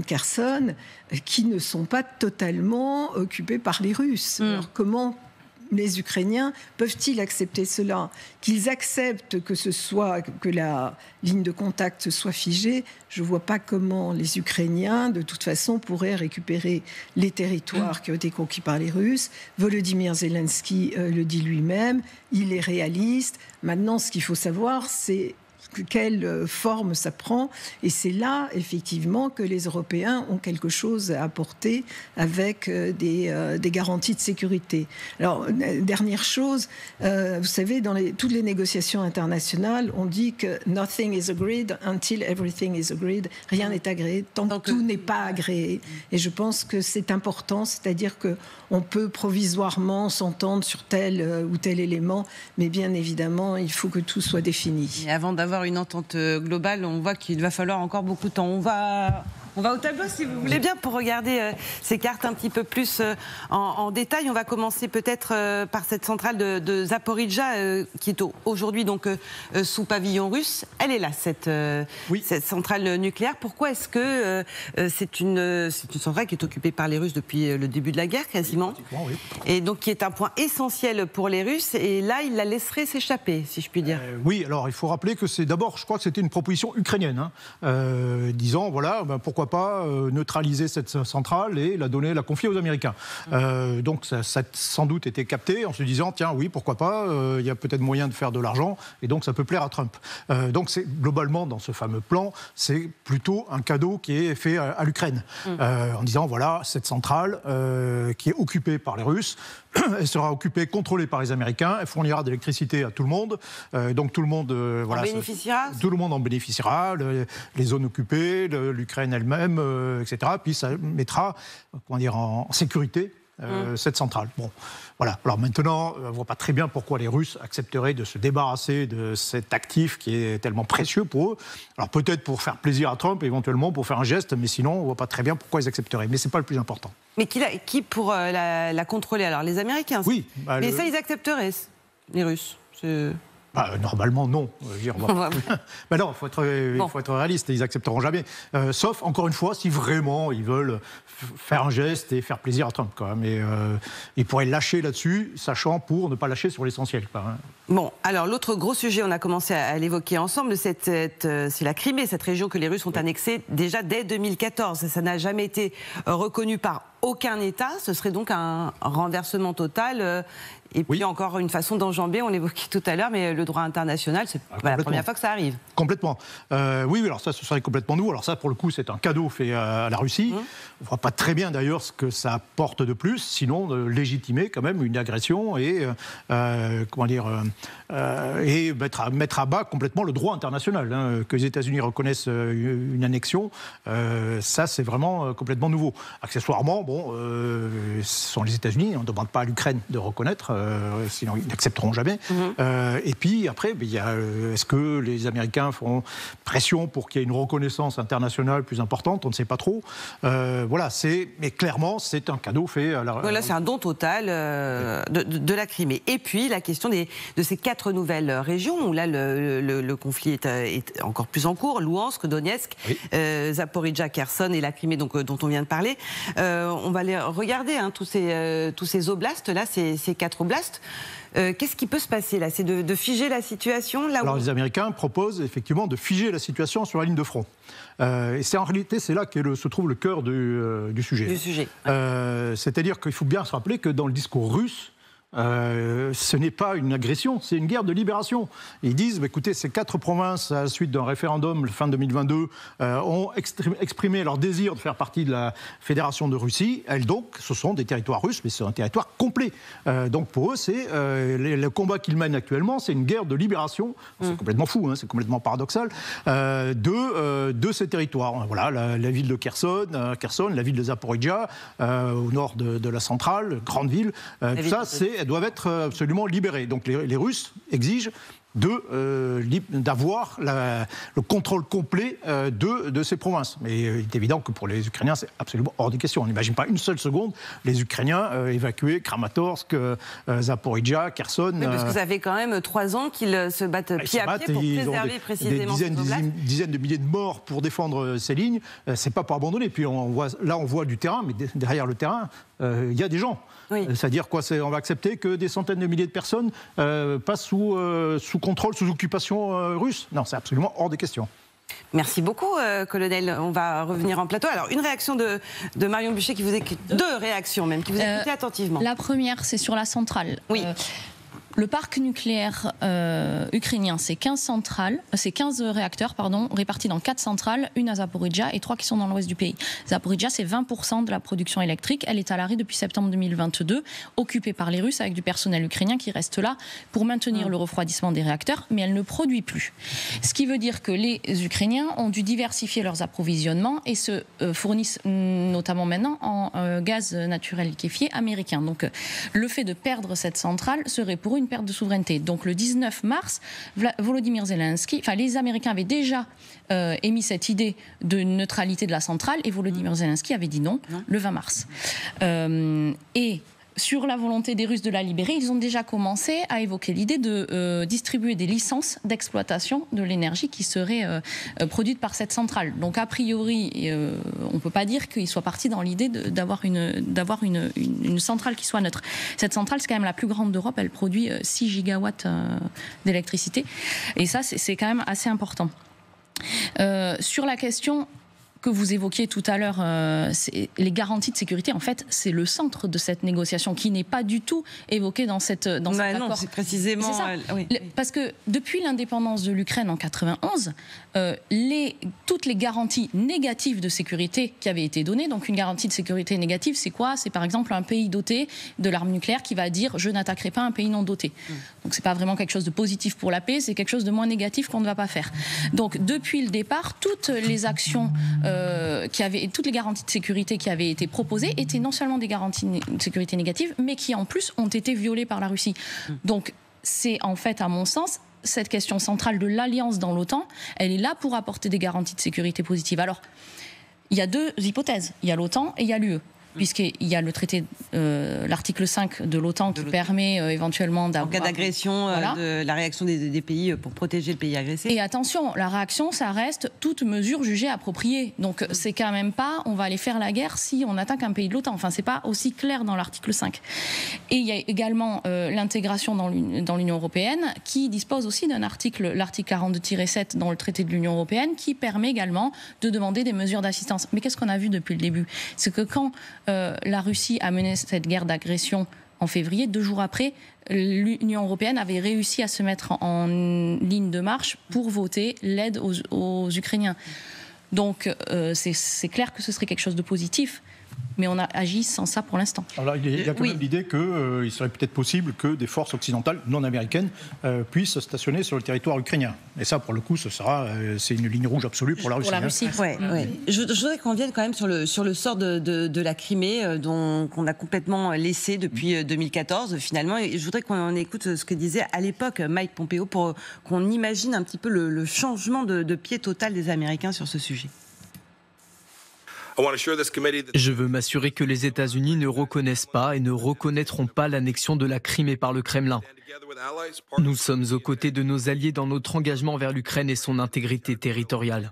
Kherson, qui ne sont pas totalement occupés par les Russes. Alors comment les Ukrainiens peuvent-ils accepter cela? Qu'ils acceptent que la ligne de contact soit figée, je ne vois pas comment les Ukrainiens, de toute façon, pourraient récupérer les territoires qui ont été conquis par les Russes. Volodymyr Zelensky le dit lui-même, il est réaliste. Maintenant, ce qu'il faut savoir, c'est quelle forme ça prend. Et c'est là, effectivement, que les Européens ont quelque chose à apporter avec des garanties de sécurité. Alors, dernière chose, vous savez, dans toutes les négociations internationales, on dit que « nothing is agreed until everything is agreed ». Rien n'est agréé tant que tout n'est pas agréé. Et je pense que c'est important, c'est-à-dire qu'on peut provisoirement s'entendre sur tel ou tel élément, mais bien évidemment, il faut que tout soit défini. Et avant d'avoir une entente globale, on voit qu'il va falloir encore beaucoup de temps. On va au tableau, si vous voulez bien, pour regarder ces cartes un petit peu plus en détail. On va commencer peut-être par cette centrale de Zaporijjia, qui est aujourd'hui donc sous pavillon russe. Elle est là, cette centrale nucléaire. Pourquoi est-ce que c'est une centrale qui est occupée par les Russes depuis le début de la guerre, quasiment, oui. Et donc qui est un point essentiel pour les Russes. Et là, ils la laisseraient s'échapper, si je puis dire. Oui, alors il faut rappeler que c'est d'abord, je crois que c'était une proposition ukrainienne, disant, voilà, pourquoi pourquoi pas neutraliser cette centrale et la confier aux Américains. Donc ça a sans doute été capté en se disant, tiens, oui, pourquoi pas, il y a peut-être moyen de faire de l'argent, et donc ça peut plaire à Trump. Donc c'est globalement, dans ce fameux plan, c'est plutôt un cadeau qui est fait à l'Ukraine, en disant, voilà, cette centrale qui est occupée par les Russes, elle sera occupée, contrôlée par les Américains, elle fournira de l'électricité à tout le monde, donc tout le monde tout le monde en bénéficiera, les zones occupées, l'Ukraine elle-même, etc. Puis ça mettra, en sécurité cette centrale. Bon, voilà. Alors maintenant, on ne voit pas très bien pourquoi les Russes accepteraient de se débarrasser de cet actif qui est tellement précieux pour eux. Alors peut-être pour faire plaisir à Trump, éventuellement pour faire un geste, mais sinon on ne voit pas très bien pourquoi ils accepteraient. Mais ce n'est pas le plus important. Mais qui pour la contrôler? Alors les Américains. Oui. Mais ça, ils accepteraient, les Russes. Normalement, non. Mais non, il faut être réaliste, ils n'accepteront jamais. Sauf, encore une fois, si vraiment ils veulent faire un geste et faire plaisir à Trump. Mais ils pourraient lâcher là-dessus, sachant pour ne pas lâcher sur l'essentiel. Bon, alors l'autre gros sujet, on a commencé à l'évoquer ensemble, c'est la Crimée, cette région que les Russes ont annexée déjà dès 2014. Ça n'a jamais été reconnu par aucun État. Ce serait donc un renversement total. Et puis encore une façon d'enjamber, on l'évoquait tout à l'heure, mais le droit international, c'est pas la première fois que ça arrive. Complètement. Oui, alors ça, ce serait complètement nouveau. Alors ça, pour le coup, c'est un cadeau fait à la Russie. On ne voit pas très bien d'ailleurs ce que ça apporte de plus, sinon de légitimer quand même une agression et mettre à bas complètement le droit international. Que les États-Unis reconnaissent une annexion, ça c'est vraiment complètement nouveau. Accessoirement, ce sont les États-Unis, on ne demande pas à l'Ukraine de reconnaître, sinon ils n'accepteront jamais. Et puis après, est-ce que les Américains feront pression pour qu'il y ait une reconnaissance internationale plus importante? On ne sait pas trop. Mais clairement, c'est un cadeau fait à la... Voilà, c'est un don total de la Crimée. Et puis la question de ces 4 nouvelles régions où là le conflit est encore plus en cours, Louhansk, Donetsk, Zaporijia, Kherson et la Crimée dont on vient de parler. On va les regarder, tous ces oblasts là, ces 4 oblasts. Qu'est-ce qui peut se passer là? C'est de figer la situation là où... Alors les Américains proposent effectivement de figer la situation sur la ligne de front. Et c'est en réalité, c'est là se trouve le cœur du sujet. C'est-à-dire qu'il faut bien se rappeler que dans le discours russe, ce n'est pas une agression, c'est une guerre de libération. Ils disent, écoutez, ces 4 provinces, à la suite d'un référendum fin 2022, ont exprimé leur désir de faire partie de la Fédération de Russie. Elles, donc, ce sont des territoires russes, mais c'est un territoire complet. Donc pour eux, c'est le combat qu'ils mènent actuellement, c'est une guerre de libération. C'est complètement fou, c'est complètement paradoxal, de ces territoires. Voilà, la ville de Kherson, la ville de Zaporijia, au nord de la centrale, grande ville. Tout ça, elles doivent être absolument libérées. Donc les Russes exigent d'avoir le contrôle complet de ces provinces. Mais il est évident que pour les Ukrainiens, c'est absolument hors de question. On n'imagine pas une seule seconde les Ukrainiens évacuer Kramatorsk, Zaporijia, Kherson. Oui, parce que ça fait quand même 3 ans qu'ils se battent pied à pied pour préserver précisément des dizaines de milliers de morts pour défendre ces lignes. C'est pas pour abandonner. Puis on voit du terrain, mais derrière le terrain, il y a des gens. C'est-à-dire quoi? On va accepter que des centaines de milliers de personnes passent sous contrôle, sous occupation russe? Non, c'est absolument hors des questions. Merci beaucoup, colonel. On va revenir en plateau. Alors, une réaction de Marion Buchet qui vous écoute. 2 réactions même, qui vous écoutez attentivement. La première, c'est sur la centrale. Oui. Le parc nucléaire ukrainien, c'est 15 réacteurs, répartis dans 4 centrales, une à Zaporijia et 3 qui sont dans l'ouest du pays. Zaporijia, c'est 20% de la production électrique. Elle est à l'arrêt depuis septembre 2022, occupée par les Russes avec du personnel ukrainien qui reste là pour maintenir le refroidissement des réacteurs, mais elle ne produit plus. Ce qui veut dire que les Ukrainiens ont dû diversifier leurs approvisionnements et se fournissent notamment maintenant en gaz naturel liquéfié américain. Donc le fait de perdre cette centrale serait pour une perte de souveraineté. Donc le 19 mars, Volodymyr Zelensky, les Américains avaient déjà émis cette idée de neutralité de la centrale et Volodymyr Zelensky avait dit non le 20 mars. Et sur la volonté des Russes de la libérer, ils ont déjà commencé à évoquer l'idée de distribuer des licences d'exploitation de l'énergie qui seraient produites par cette centrale. Donc a priori, on ne peut pas dire qu'ils soient partis dans l'idée d'avoir une centrale qui soit neutre. Cette centrale, c'est quand même la plus grande d'Europe. Elle produit 6 gigawatts d'électricité. Et ça, c'est quand même assez important. Sur la question... que vous évoquiez tout à l'heure, les garanties de sécurité, en fait, c'est le centre de cette négociation qui n'est pas du tout évoqué dans cet accord. Non, c'est précisément... Oui. Parce que depuis l'indépendance de l'Ukraine en 91, toutes les garanties négatives de sécurité qui avaient été données, donc une garantie de sécurité négative, c'est quoi? C'est par exemple un pays doté de l'arme nucléaire qui va dire « je n'attaquerai pas un pays non doté ». Donc c'est pas vraiment quelque chose de positif pour la paix, c'est quelque chose de moins négatif qu'on ne va pas faire. Donc depuis le départ, toutes les actions, toutes les garanties de sécurité qui avaient été proposées étaient non seulement des garanties de sécurité négatives, mais qui en plus ont été violées par la Russie. Donc c'est en fait, à mon sens, cette question centrale de l'alliance dans l'OTAN, elle est là pour apporter des garanties de sécurité positives. Alors, il y a deux hypothèses. Il y a l'OTAN et il y a l'UE. Puisqu'il y a le traité, l'article 5 de l'OTAN qui permet éventuellement d'avoir... En cas d'agression, de la réaction des pays pour protéger le pays agressé. Et attention, la réaction, ça reste toute mesure jugée appropriée. Donc c'est quand même pas, on va aller faire la guerre si on attaque un pays de l'OTAN. Enfin, c'est pas aussi clair dans l'article 5. Et il y a également l'intégration dans l'Union européenne qui dispose aussi d'un article, l'article 42-7 dans le traité de l'Union européenne, qui permet également de demander des mesures d'assistance. Mais qu'est-ce qu'on a vu depuis le début? C'est que quand la Russie a mené cette guerre d'agression en février, 2 jours après, l'Union européenne avait réussi à se mettre en ligne de marche pour voter l'aide aux Ukrainiens. Donc c'est clair que ce serait quelque chose de positif. Mais on a agi sans ça pour l'instant. Alors là, il y a quand même l'idée qu'il serait peut-être possible que des forces occidentales non américaines puissent stationner sur le territoire ukrainien. Et ça, pour le coup, c'est une ligne rouge absolue pour la Russie. Pour la Russie. Je voudrais qu'on vienne quand même sur le sort de la Crimée, qu'on a complètement laissé depuis 2014, finalement. Et je voudrais qu'on écoute ce que disait à l'époque Mike Pompeo pour qu'on imagine un petit peu le changement de pied total des Américains sur ce sujet. Je veux m'assurer que les États-Unis ne reconnaissent pas et ne reconnaîtront pas l'annexion de la Crimée par le Kremlin. Nous sommes aux côtés de nos alliés dans notre engagement vers l'Ukraine et son intégrité territoriale.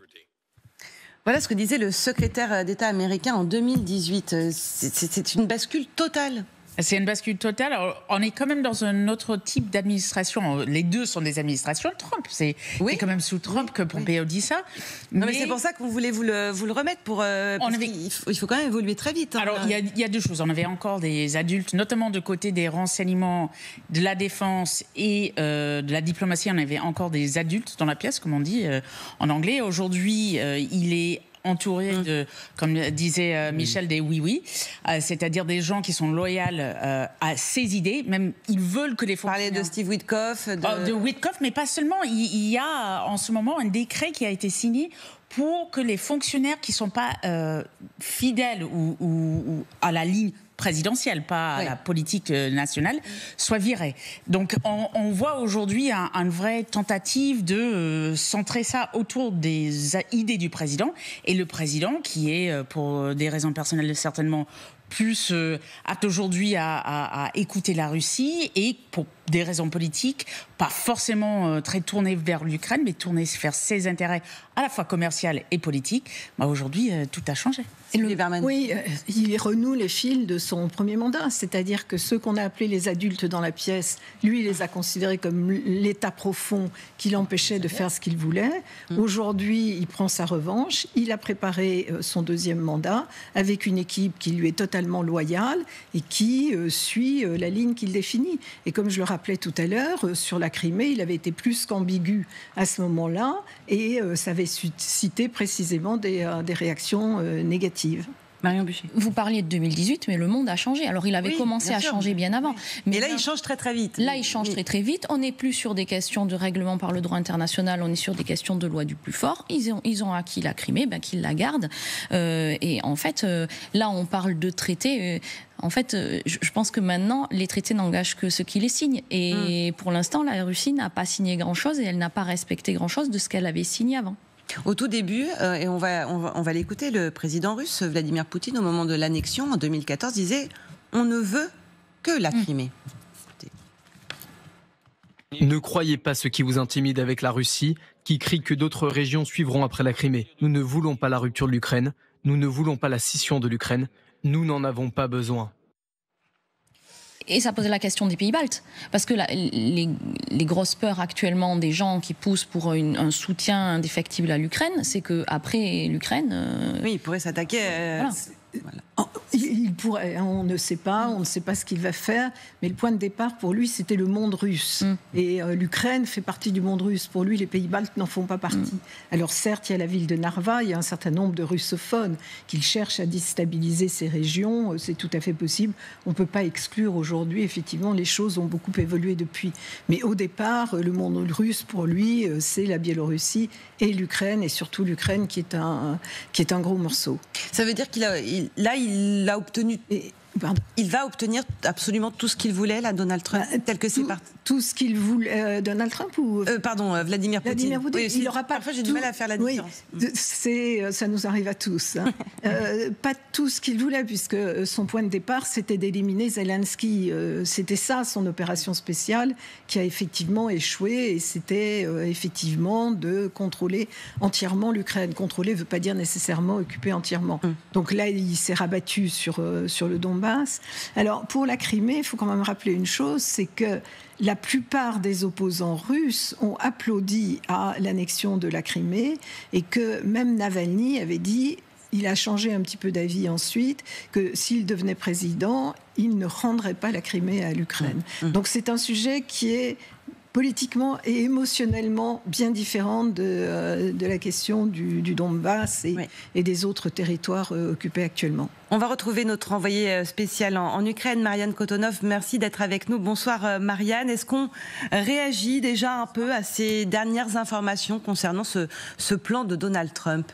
Voilà ce que disait le secrétaire d'État américain en 2018. C'est une bascule totale. C'est une bascule totale. Alors, on est quand même dans un autre type d'administration. Les deux sont des administrations de Trump. C'est quand même sous Trump que Pompeo dit ça. Mais c'est pour ça que vous voulez vous le remettre. Il faut quand même évoluer très vite. Alors, il y a deux choses. On avait encore des adultes, notamment de côté des renseignements, de la défense et de la diplomatie. On avait encore des adultes dans la pièce, comme on dit en anglais. Aujourd'hui, il est entouré de, comme disait Michel, des oui-oui, c'est-à-dire des gens qui sont loyaux à ses idées, même ils veulent que les fonctionnaires... Parler de Steve Witkoff. De Witkoff, mais pas seulement. Il y a en ce moment un décret qui a été signé pour que les fonctionnaires qui ne sont pas fidèles ou à la ligne présidentielle, pas à la politique nationale, soit virée. Donc on voit aujourd'hui une vraie tentative de centrer ça autour des idées du président, et le président qui est, pour des raisons personnelles certainement, plus apte aujourd'hui à écouter la Russie, et pour des raisons politiques, pas forcément très tourné vers l'Ukraine, mais tourné vers ses intérêts à la fois commerciaux et politiques. Aujourd'hui, tout a changé. Oui, il renoue les fils de son premier mandat, c'est-à-dire que ceux qu'on a appelés les adultes dans la pièce, lui, il les a considérés comme l'état profond qui l'empêchait de faire ce qu'il voulait. Aujourd'hui, il prend sa revanche. Il a préparé son deuxième mandat avec une équipe qui lui est totalement loyale et qui suit la ligne qu'il définit. Et comme je le rappelais tout à l'heure, sur la Crimée, il avait été plus qu'ambigu à ce moment-là, et ça avait suscité précisément des réactions négatives. Marion Buchet. Vous parliez de 2018, mais le monde a changé. Alors, il avait commencé à changer bien avant. Mais là, il change très très vite. Là, il change très très vite. On n'est plus sur des questions de règlement par le droit international, on est sur des questions de loi du plus fort. Ils ont acquis la Crimée, qu'ils la gardent. Et en fait, là, on parle de traités. En fait, je pense que maintenant, les traités n'engagent que ceux qui les signent. Et pour l'instant, la Russie n'a pas signé grand-chose et elle n'a pas respecté grand-chose de ce qu'elle avait signé avant. Au tout début, et on va l'écouter, le président russe, Vladimir Poutine, au moment de l'annexion en 2014, disait « On ne veut que la Crimée ». Ne croyez pas ceux qui vous intimident avec la Russie, qui crient que d'autres régions suivront après la Crimée. Nous ne voulons pas la rupture de l'Ukraine, nous ne voulons pas la scission de l'Ukraine, nous n'en avons pas besoin. Et ça posait la question des pays baltes, parce que les grosses peurs actuellement des gens qui poussent pour un soutien indéfectible à l'Ukraine, c'est qu'après l'Ukraine... Oui, il pourrait s'attaquer... Voilà. Il pourrait, on ne sait pas ce qu'il va faire, mais le point de départ pour lui, c'était le monde russe. Et l'Ukraine fait partie du monde russe. Pour lui, les pays baltes n'en font pas partie. Alors certes, il y a la ville de Narva, il y a un certain nombre de russophones qu'il cherche à déstabiliser ces régions, c'est tout à fait possible. On ne peut pas exclure aujourd'hui, effectivement, les choses ont beaucoup évolué depuis. Mais au départ, le monde russe, pour lui, c'est la Biélorussie et l'Ukraine, et surtout l'Ukraine qui est un gros morceau. Ça veut dire qu'il a obtenu... Il va obtenir absolument tout ce qu'il voulait, là, Donald Trump, tel que c'est parti. Tout ce qu'il voulait, Donald Trump ou Vladimir Poutine. Oui, il n'aura pas. Parfois, j'ai du mal à faire la différence. Ça nous arrive à tous. Hein. Pas tout ce qu'il voulait, puisque son point de départ, c'était d'éliminer Zelensky. C'était ça, son opération spéciale, qui a effectivement échoué, et c'était effectivement de contrôler entièrement l'Ukraine. Contrôler ne veut pas dire nécessairement occuper entièrement. Donc là, il s'est rabattu sur le Donbass. Alors, pour la Crimée, il faut quand même rappeler une chose, c'est que la plupart des opposants russes ont applaudi à l'annexion de la Crimée, et que même Navalny avait dit, il a changé un petit peu d'avis ensuite, que s'il devenait président, il ne rendrait pas la Crimée à l'Ukraine. Donc c'est un sujet qui est politiquement et émotionnellement bien différente de la question du Donbass et des autres territoires occupés actuellement. On va retrouver notre envoyée spéciale en Ukraine, Marianne Kotonov. Merci d'être avec nous. Bonsoir Marianne. Est-ce qu'on réagit déjà un peu à ces dernières informations concernant ce plan de Donald Trump ?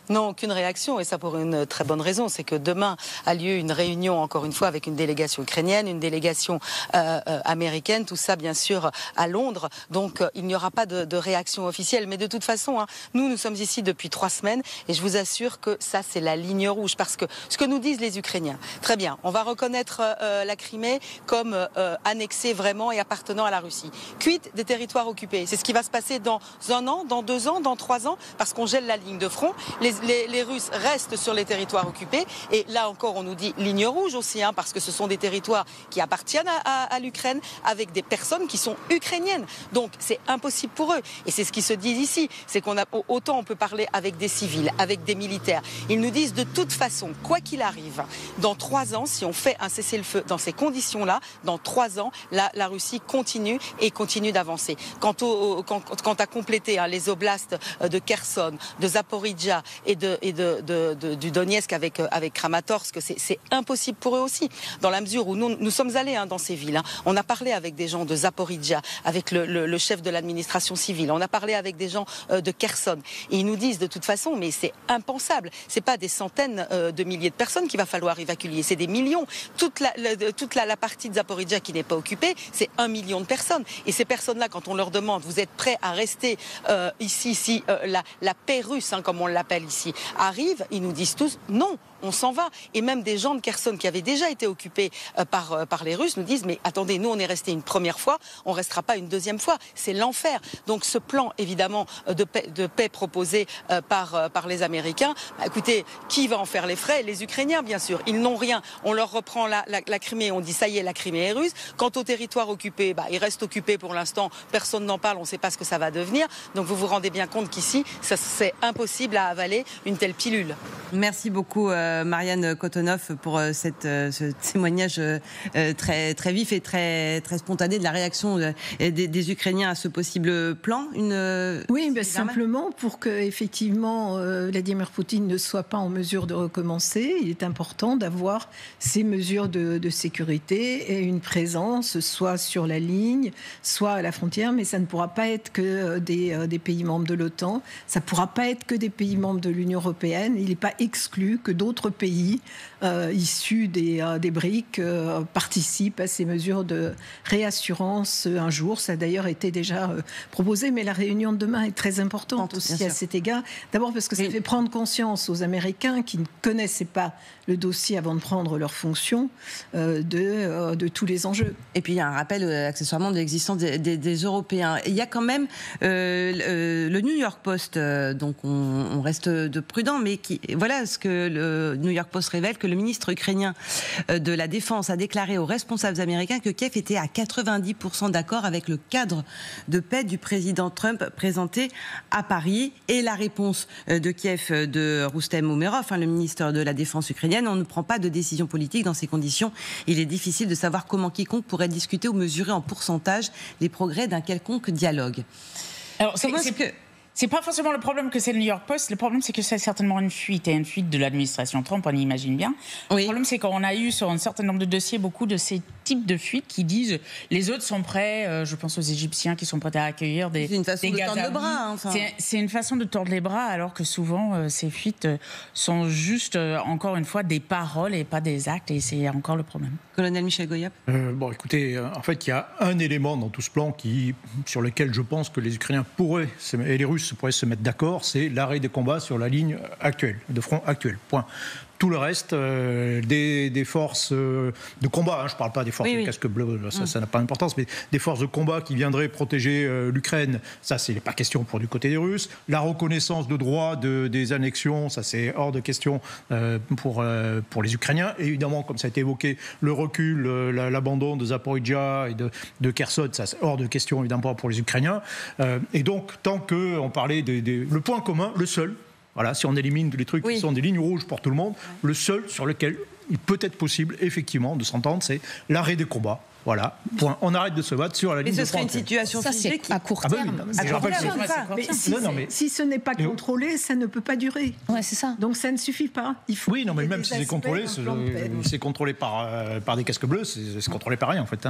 Non, aucune réaction, et ça pour une très bonne raison, c'est que demain a lieu une réunion, encore une fois, avec une délégation ukrainienne, une délégation américaine, tout ça bien sûr à Londres, donc il n'y aura pas de réaction officielle, mais de toute façon, nous sommes ici depuis 3 semaines, et je vous assure que ça c'est la ligne rouge, parce que ce que nous disent les Ukrainiens, très bien, on va reconnaître la Crimée comme annexée vraiment et appartenant à la Russie, quitte des territoires occupés, c'est ce qui va se passer dans 1 an, dans 2 ans, dans 3 ans, parce qu'on gèle la ligne de front, les Russes restent sur les territoires occupés, et là encore on nous dit ligne rouge aussi, parce que ce sont des territoires qui appartiennent à l'Ukraine, avec des personnes qui sont ukrainiennes, donc c'est impossible pour eux, et c'est ce qui se dit ici, c'est qu'on a autant on peut parler avec des civils, avec des militaires, ils nous disent de toute façon, quoi qu'il arrive, dans 3 ans, si on fait un cessez-le-feu dans ces conditions-là, dans 3 ans, la Russie continue d'avancer. Quant à compléter les oblasts de Kherson, de Zaporizhzhia et du Donetsk avec Kramatorsk, c'est impossible pour eux aussi, dans la mesure où nous sommes allés dans ces villes. On a parlé avec des gens de Zaporizhzhia, avec le chef de l'administration civile, on a parlé avec des gens de Kherson, et ils nous disent de toute façon, mais c'est impensable, c'est pas des centaines de milliers de personnes qu'il va falloir évacuer, c'est des millions. Toute la partie de Zaporizhzhia qui n'est pas occupée, c'est 1 million de personnes, et ces personnes-là, quand on leur demande, vous êtes prêts à rester ici si la paix russe, comme on l'appelle ici, arrive, ils nous disent tous non, on s'en va. Et même des gens de Kherson qui avaient déjà été occupés par les Russes nous disent mais attendez, nous on est restés une première fois, on ne restera pas une deuxième fois, c'est l'enfer. Donc ce plan évidemment de paix proposé par les Américains, écoutez, qui va en faire les frais? Les Ukrainiens bien sûr, ils n'ont rien, on leur reprend la Crimée, on dit ça y est, la Crimée est russe. Quant au territoire occupé, il reste occupé pour l'instant, personne n'en parle, on ne sait pas ce que ça va devenir, donc vous vous rendez bien compte qu'ici c'est impossible à avaler une telle pilule. Merci beaucoup Marianne Kotonov pour ce témoignage très, très vif et très, très spontané de la réaction des Ukrainiens à ce possible plan. Oui, simplement pour que effectivement Vladimir Poutine ne soit pas en mesure de recommencer, il est important d'avoir ces mesures de sécurité et une présence soit sur la ligne, soit à la frontière, mais ça ne pourra pas être que des pays membres de l'OTAN, ça ne pourra pas être que des pays membres de l'Union européenne. Il n'est pas exclu que d'autres pays issus des BRICS participent à ces mesures de réassurance un jour. Ça a d'ailleurs été déjà proposé, mais la réunion de demain est très importante aussi à cet égard. D'abord parce que ça fait prendre conscience aux Américains qui ne connaissaient pas le dossier avant de prendre leurs fonctions de tous les enjeux. Et puis il y a un rappel accessoirement de l'existence des Européens. Il y a quand même le New York Post, donc on reste de prudent, mais voilà ce que le New York Post révèle, que le ministre ukrainien de la Défense a déclaré aux responsables américains que Kiev était à 90% d'accord avec le cadre de paix du président Trump présenté à Paris. Et la réponse de Kiev de Roustem Umerov, le ministre de la Défense ukrainienne: on ne prend pas de décision politique dans ces conditions. Il est difficile de savoir comment quiconque pourrait discuter ou mesurer en pourcentage les progrès d'un quelconque dialogue. Alors, c'est pas forcément le problème que c'est le New York Post. Le problème, c'est que c'est certainement une fuite, et une fuite de l'administration Trump, on imagine bien. Oui. Le problème, c'est qu'on a eu sur un certain nombre de dossiers beaucoup de ces types de fuites qui disent les autres sont prêts. Je pense aux Égyptiens qui sont prêts à accueillir des Gazaouis. C'est une façon de tordre le bras. Enfin. C'est une façon de tordre les bras, alors que souvent ces fuites sont juste, encore une fois, des paroles et pas des actes, et c'est encore le problème. Colonel Michel Goyap. Bon, écoutez, en fait, il y a un élément dans tout ce plan sur lequel je pense que les Ukrainiens et les Russes pourraient se mettre d'accord, c'est l'arrêt des combats sur la ligne actuelle, de front actuel. Point. Tout le reste, des forces de combat, je ne parle pas des forces de casque bleu, ça n'a pas d'importance, mais des forces de combat qui viendraient protéger l'Ukraine, ça, c'est pas question pour du côté des Russes. La reconnaissance de droit des annexions, ça, c'est hors de question pour les Ukrainiens. Et évidemment, comme ça a été évoqué, le recul, l'abandon de Zaporizhzhia et de Kherson, ça, c'est hors de question, évidemment, pour les Ukrainiens. Et donc, tant qu'on parlait le point commun, le seul, voilà, si on élimine tous les trucs qui sont des lignes rouges pour tout le monde, le seul sur lequel il peut être possible, effectivement, de s'entendre, c'est l'arrêt des combats. Voilà, point. On arrête de se battre sur la ligne de front. Et ce serait une situation physique à court terme. Mais si ce n'est pas contrôlé, ça ne peut pas durer. Ouais, c'est ça. Donc ça ne suffit pas. Il faut non, mais même si c'est contrôlé, c'est contrôlé par des casques bleus, c'est contrôlé par rien, en fait.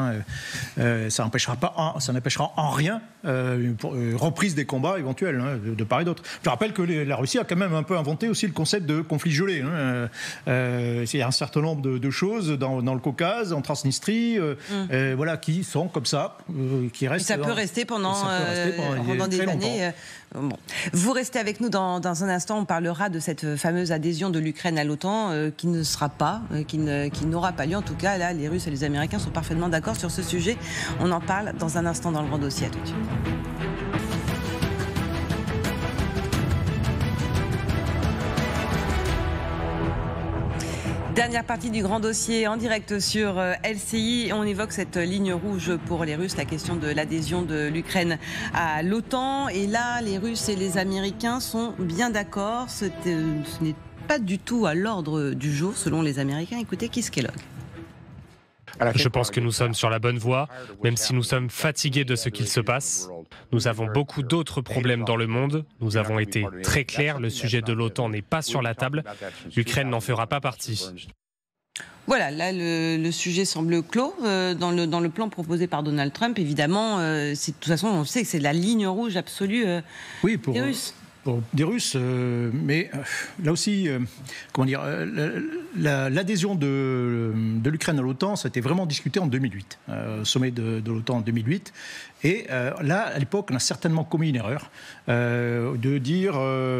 Ça n'empêchera en rien une reprise des combats éventuels, de part et d'autre. Je rappelle que la Russie a quand même un peu inventé aussi le concept de conflit gelé. Il y a un certain nombre de choses dans le Caucase, en Transnistrie, voilà, qui sont comme ça, qui restent. Et ça peut rester pendant des années. Bon. Vous restez avec nous dans un instant. On parlera de cette fameuse adhésion de l'Ukraine à l'OTAN qui ne sera pas, qui n'aura pas lieu. En tout cas, là, les Russes et les Américains sont parfaitement d'accord sur ce sujet. On en parle dans un instant dans le grand dossier. À tout de suite. Dernière partie du grand dossier en direct sur LCI. On évoque cette ligne rouge pour les Russes, la question de l'adhésion de l'Ukraine à l'OTAN. Et là, les Russes et les Américains sont bien d'accord. Ce n'est pas du tout à l'ordre du jour, selon les Américains. Écoutez Keith Kellogg. Je pense que nous sommes sur la bonne voie, même si nous sommes fatigués de ce qu'il se passe. Nous avons beaucoup d'autres problèmes dans le monde. Nous avons été très clairs, le sujet de l'OTAN n'est pas sur la table. L'Ukraine n'en fera pas partie. Voilà, là le sujet semble clos dans le plan proposé par Donald Trump. Évidemment, de toute façon, on sait que c'est la ligne rouge absolue des Russes. Des Russes, mais là aussi, l'adhésion de l'Ukraine à l'OTAN, ça a été vraiment discuté en 2008, au sommet de l'OTAN en 2008. Et là, à l'époque, on a certainement commis une erreur de dire,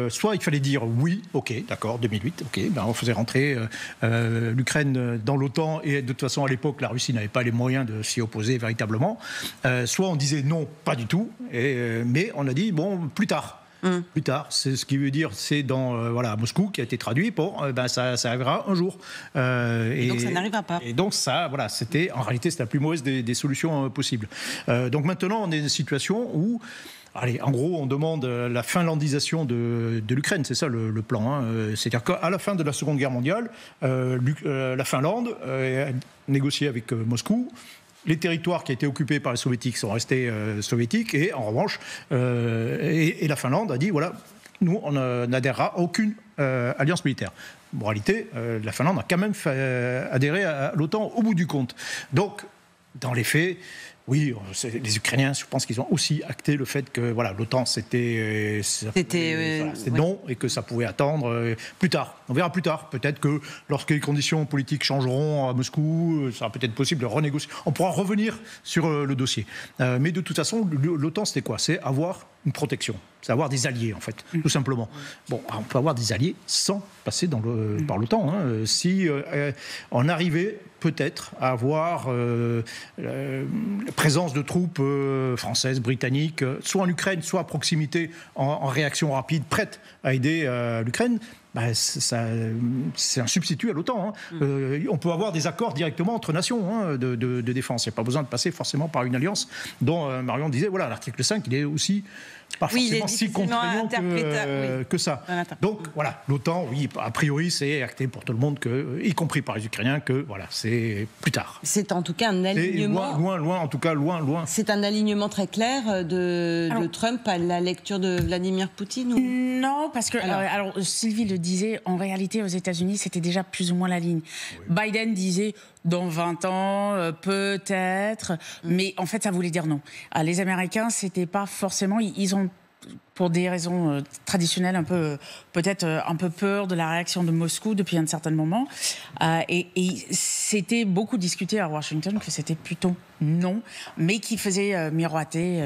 soit il fallait dire oui, ok, d'accord, 2008, ok, on faisait rentrer l'Ukraine dans l'OTAN, et de toute façon, à l'époque, la Russie n'avait pas les moyens de s'y opposer véritablement. Soit on disait non, pas du tout, mais on a dit, bon, plus tard. Plus tard, c'est ce qui veut dire, c'est dans à Moscou qui a été traduit pour ça arrivera un jour. Et donc ça n'arrivera pas. Et donc ça, voilà, en réalité, c'est la plus mauvaise des solutions possibles. Donc maintenant, on est dans une situation où, en gros, on demande la finlandisation de l'Ukraine, c'est ça le plan. C'est-à-dire qu'à la fin de la Seconde Guerre mondiale, la Finlande a négocié avec Moscou. Les territoires qui étaient occupés par les soviétiques sont restés soviétiques, et en revanche, et la Finlande a dit, voilà, nous, on n'adhérera à aucune alliance militaire. En réalité, la Finlande a quand même adhéré à l'OTAN au bout du compte. Donc, dans les faits, oui, les Ukrainiens, je pense qu'ils ont aussi acté le fait que l'OTAN, c'était non, et que ça pouvait attendre plus tard. On verra plus tard. Peut-être que lorsque les conditions politiques changeront à Moscou, ça sera peut-être possible de renégocier. On pourra revenir sur le dossier. Mais de toute façon, l'OTAN, c'était quoi ? C'est avoir une protection. C'est avoir des alliés, en fait, tout simplement. Bon, on peut avoir des alliés sans passer par l'OTAN. Si on arrivait peut-être à avoir la présence de troupes françaises, britanniques, soit en Ukraine, soit à proximité, en réaction rapide, prêtes à aider l'Ukraine, c'est un substitut à l'OTAN. On peut avoir des accords directement entre nations de défense. Il n'y a pas besoin de passer forcément par une alliance dont Marion disait, voilà, l'article 5, il est aussi pas forcément si contraignant que ça. Donc voilà, l'OTAN, oui, a priori, c'est acté pour tout le monde, y compris par les Ukrainiens, que voilà, c'est plus tard. C'est en tout cas un alignement. Loin. C'est un alignement très clair de Trump à la lecture de Vladimir Poutine ou... Non, parce que alors Sylvie le disait, en réalité aux États-Unis, c'était déjà plus ou moins la ligne. Biden disait dans 20 ans, peut-être, mais en fait, ça voulait dire non. Les Américains, c'était pas forcément, ils ont, pour des raisons traditionnelles, peut-être un peu peur de la réaction de Moscou depuis un certain moment. Et c'était beaucoup discuté à Washington que c'était plutôt non, mais qui faisait miroiter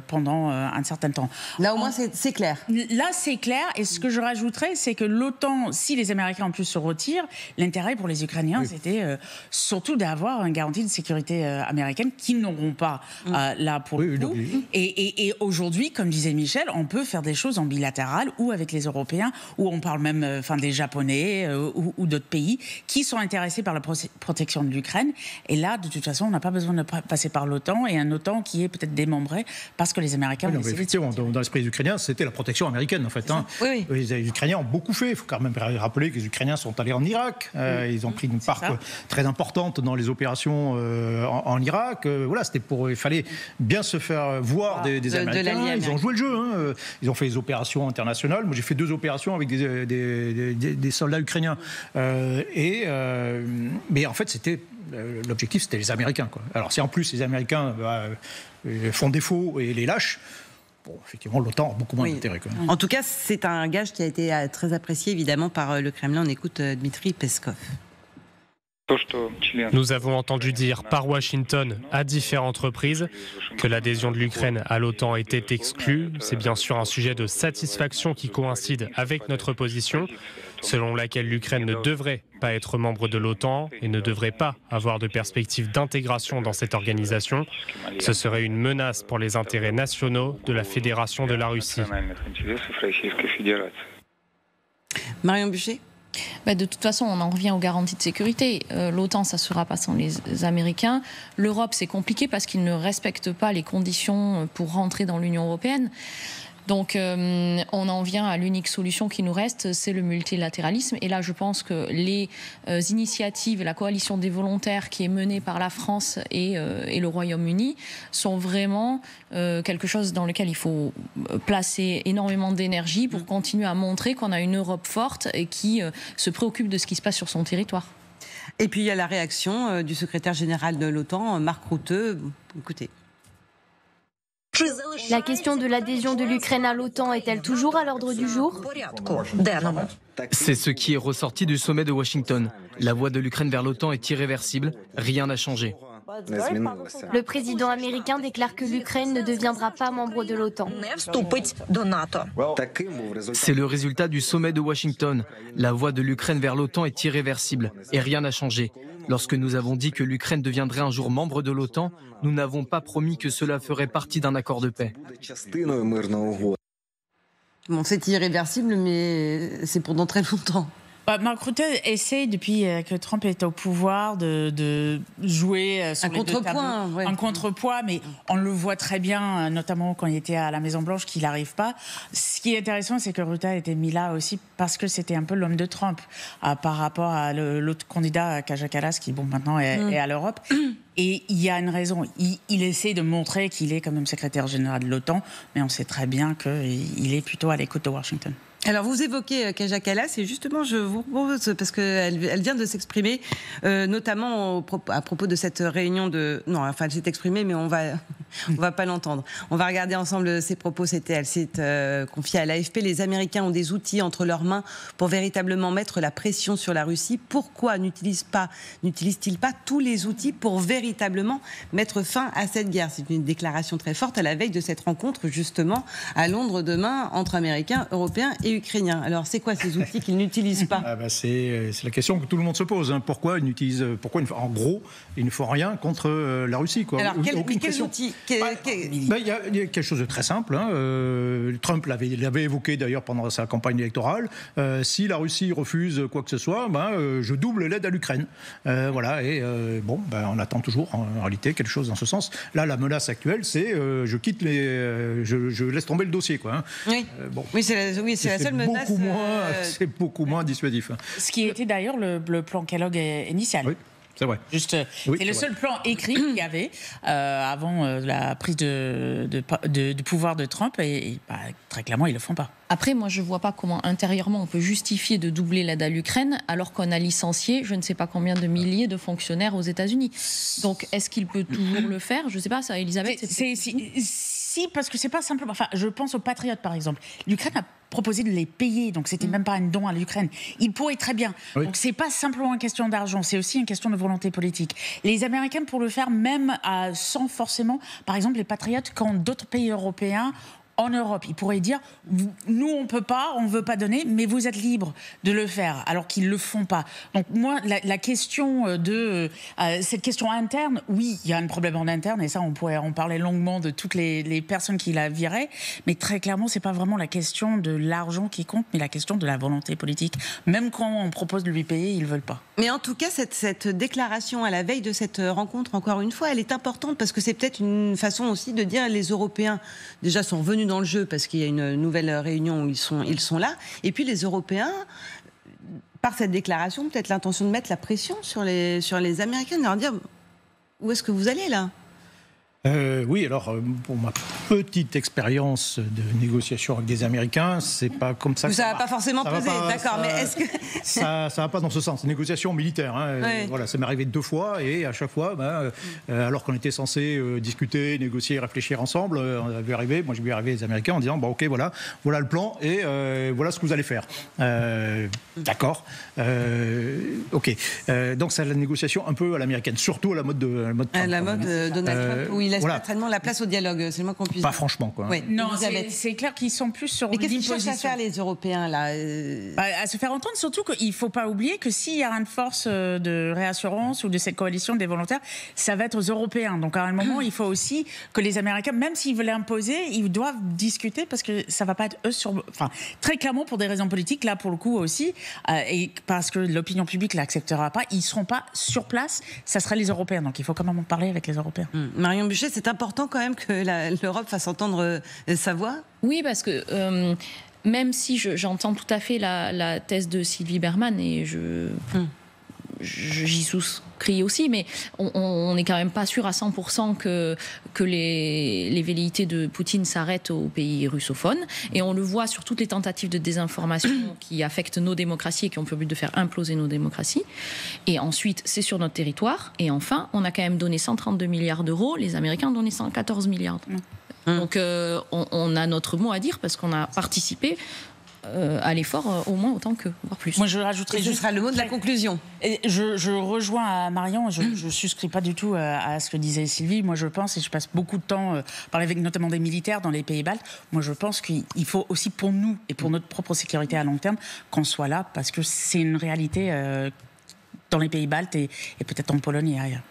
pendant un certain temps. Là, au moins, c'est clair. Là, c'est clair. Et ce que je rajouterais, c'est que l'OTAN, si les Américains en plus se retirent, l'intérêt pour les Ukrainiens, c'était surtout d'avoir une garantie de sécurité américaine qu'ils n'auront pas là pour le coup. Et aujourd'hui, comme disait Michel, on peut faire des choses en bilatéral ou avec les Européens, ou on parle même des Japonais ou d'autres pays qui sont intéressés par la protection de l'Ukraine. Et là, de toute façon, on n'a pas besoin de passer par l'OTAN, et un OTAN qui est peut-être démembré parce que les Américains... effectivement, dans l'esprit des Ukrainiens, c'était la protection américaine, en fait. Les Ukrainiens ont beaucoup fait. Il faut quand même rappeler que les Ukrainiens sont allés en Irak. Ils ont pris une part très importante dans les opérations en Irak. Voilà, c'était il fallait bien se faire voir des Américains. Ils ont joué le jeu. Ils ont fait des opérations internationales. Moi, j'ai fait 2 opérations avec des soldats ukrainiens. Mais en fait, l'objectif, c'était les Américains, quoi. Alors, si en plus les Américains font défaut et les lâchent, bon, effectivement, l'OTAN a beaucoup moins d'intérêt. En tout cas, c'est un gage qui a été très apprécié, évidemment, par le Kremlin. On écoute Dmitri Peskov. Nous avons entendu dire par Washington à différentes reprises que l'adhésion de l'Ukraine à l'OTAN était exclue. C'est bien sûr un sujet de satisfaction qui coïncide avec notre position, selon laquelle l'Ukraine ne devrait pas être membre de l'OTAN et ne devrait pas avoir de perspective d'intégration dans cette organisation. Ce serait une menace pour les intérêts nationaux de la Fédération de la Russie. Marion Buchet ? De toute façon, on en revient aux garanties de sécurité. L'OTAN, ça ne sera pas sans les Américains. L'Europe, c'est compliqué parce qu'ils ne respectent pas les conditions pour rentrer dans l'Union européenne. Donc, on en vient à l'unique solution qui nous reste, c'est le multilatéralisme. Et là, je pense que les initiatives, la coalition des volontaires qui est menée par la France et le Royaume-Uni sont vraiment quelque chose dans lequel il faut placer énormément d'énergie pour continuer à montrer qu'on a une Europe forte et qui se préoccupe de ce qui se passe sur son territoire. Et puis, il y a la réaction du secrétaire général de l'OTAN, Mark Rutte. Écoutez. La question de l'adhésion de l'Ukraine à l'OTAN est-elle toujours à l'ordre du jour ? C'est ce qui est ressorti du sommet de Washington. La voie de l'Ukraine vers l'OTAN est irréversible, rien n'a changé. Le président américain déclare que l'Ukraine ne deviendra pas membre de l'OTAN. C'est le résultat du sommet de Washington. La voie de l'Ukraine vers l'OTAN est irréversible et rien n'a changé. Lorsque nous avons dit que l'Ukraine deviendrait un jour membre de l'OTAN, nous n'avons pas promis que cela ferait partie d'un accord de paix. Bon, c'est irréversible, mais c'est pour dans très longtemps. Mark Rutte essaie, depuis que Trump est au pouvoir, de jouer sur les deux tableaux. Un contrepoids, mais on le voit très bien, notamment quand il était à la Maison-Blanche, qu'il n'arrive pas. Ce qui est intéressant, c'est que Rutte a été mis là aussi parce que c'était un peu l'homme de Trump par rapport à l'autre candidat, Kaja Kallas, qui maintenant est à l'Europe. Et il y a une raison. Il essaie de montrer qu'il est quand même secrétaire général de l'OTAN, mais on sait très bien qu'il est plutôt à l'écoute de Washington. Alors, vous évoquez Kaja Kallas, et justement, je vous propose, parce qu'elle vient de s'exprimer, notamment à propos de cette réunion de... Non, enfin, elle s'est exprimée, mais on va On va pas l'entendre. On va regarder ensemble ses propos. C'était à le site confié à l'AFP. Les Américains ont des outils entre leurs mains pour véritablement mettre la pression sur la Russie. Pourquoi n'utilisent-ils pas tous les outils pour véritablement mettre fin à cette guerre? C'est une déclaration très forte à la veille de cette rencontre justement à Londres demain entre Américains, Européens et Ukrainiens. Alors c'est quoi ces outils qu'ils n'utilisent pas? C'est la question que tout le monde se pose. Hein. Pourquoi en gros, ils ne font rien contre la Russie, quoi. Alors quels outils? Il y a quelque chose de très simple. Hein. Trump l'avait évoqué d'ailleurs pendant sa campagne électorale. Si la Russie refuse quoi que ce soit, je double l'aide à l'Ukraine. Voilà. Et on attend toujours en réalité quelque chose dans ce sens. Là, la menace actuelle, c'est je laisse tomber le dossier, quoi. Hein. Oui. Oui, c'est la seule menace. C'est beaucoup moins dissuasif. Ce qui était d'ailleurs le plan Kellogg initial. Oui. C'est vrai. C'est le seul plan écrit qu'il y avait avant la prise de pouvoir de Trump et très clairement, ils ne le font pas. Après, moi, je ne vois pas comment intérieurement on peut justifier de doubler l'aide à l'Ukraine alors qu'on a licencié je ne sais pas combien de milliers de fonctionnaires aux États-Unis. Donc, est-ce qu'il peut toujours le faire? Je ne sais pas, ça, Elisabeth. Si, parce que c'est pas simplement. Enfin, je pense aux Patriotes, par exemple. L'Ukraine a proposé de les payer, donc c'était même pas un don à l'Ukraine. Ils pourraient très bien. Oui. Donc c'est pas simplement une question d'argent, c'est aussi une question de volonté politique. Les Américains, pour le faire, même sans forcément, par exemple, les Patriotes, quand d'autres pays européens en Europe, ils pourraient dire nous on peut pas, on veut pas donner, mais vous êtes libres de le faire, alors qu'ils le font pas. Donc moi la question de cette question interne, oui, il y a un problème en interne et ça on pourrait en parler longuement de toutes les personnes qui la viraient, mais très clairement c'est pas vraiment la question de l'argent qui compte, mais la question de la volonté politique. Même quand on propose de lui payer, ils veulent pas. Mais en tout cas cette déclaration à la veille de cette rencontre, encore une fois, elle est importante parce que c'est peut-être une façon aussi de dire les Européens déjà sont venus dans le jeu parce qu'il y a une nouvelle réunion où ils sont là. Et puis les Européens, par cette déclaration, peut-être l'intention de mettre la pression sur les Américains, de leur dire où est-ce que vous allez là ? Oui, alors pour ma petite expérience de négociation avec des Américains, c'est pas comme ça. Ça va pas forcément peser, d'accord, mais est-ce que ça va pas dans ce sens? Négociation militaire, hein, ouais. Voilà, ça m'est arrivé 2 fois et à chaque fois, alors qu'on était censé discuter, négocier, réfléchir ensemble, on a vu arriver, moi j'ai vu arriver les Américains en disant ok, voilà le plan et voilà ce que vous allez faire. D'accord, ok. Donc c'est la négociation un peu à l'américaine, surtout à la mode de Trump. La mode Donald Trump, où il laisse pas tellement la place au dialogue, c'est le moins qu'on puisse dire. Pas franchement, quoi. Oui. Non, c'est clair qu'ils sont plus sur l'imposition. Mais qu'est-ce qu'ils cherchent à faire, les Européens, là à se faire entendre, surtout qu'il ne faut pas oublier que s'il y a une force de réassurance ou de cette coalition des volontaires, ça va être aux Européens. Donc, à un moment, il faut aussi que les Américains, même s'ils veulent imposer, ils doivent discuter parce que ça ne va pas être eux sur... Enfin, très clairement, pour des raisons politiques, là, pour le coup aussi, et parce que l'opinion publique ne l'acceptera pas, ils ne seront pas sur place, ça sera les Européens. Donc, il faut quand même en parler avec les Européens. Marion Buchet, c'est important quand même que l'Europe fasse entendre sa voix? Oui, parce que même si j'entends tout à fait la thèse de Sylvie Berman et j'y souscris aussi, mais on n'est quand même pas sûr à 100% que les velléités de Poutine s'arrêtent aux pays russophones. Et on le voit sur toutes les tentatives de désinformation qui affectent nos démocraties et qui ont pour but de faire imploser nos démocraties. Et ensuite, c'est sur notre territoire. Et enfin, on a quand même donné 132 milliards d'euros. Les Américains ont donné 114 milliards. Donc on a notre mot à dire parce qu'on a participé à l'effort au moins autant que, voire plus. Moi, je rajouterais ce sera le mot de la conclusion. Et je rejoins à Marion, je ne souscris pas du tout à ce que disait Sylvie. Moi, je pense, et je passe beaucoup de temps parler avec notamment des militaires dans les pays baltes, moi, je pense qu'il faut aussi pour nous et pour notre propre sécurité à long terme qu'on soit là, parce que c'est une réalité dans les pays baltes et peut-être en Pologne et ailleurs.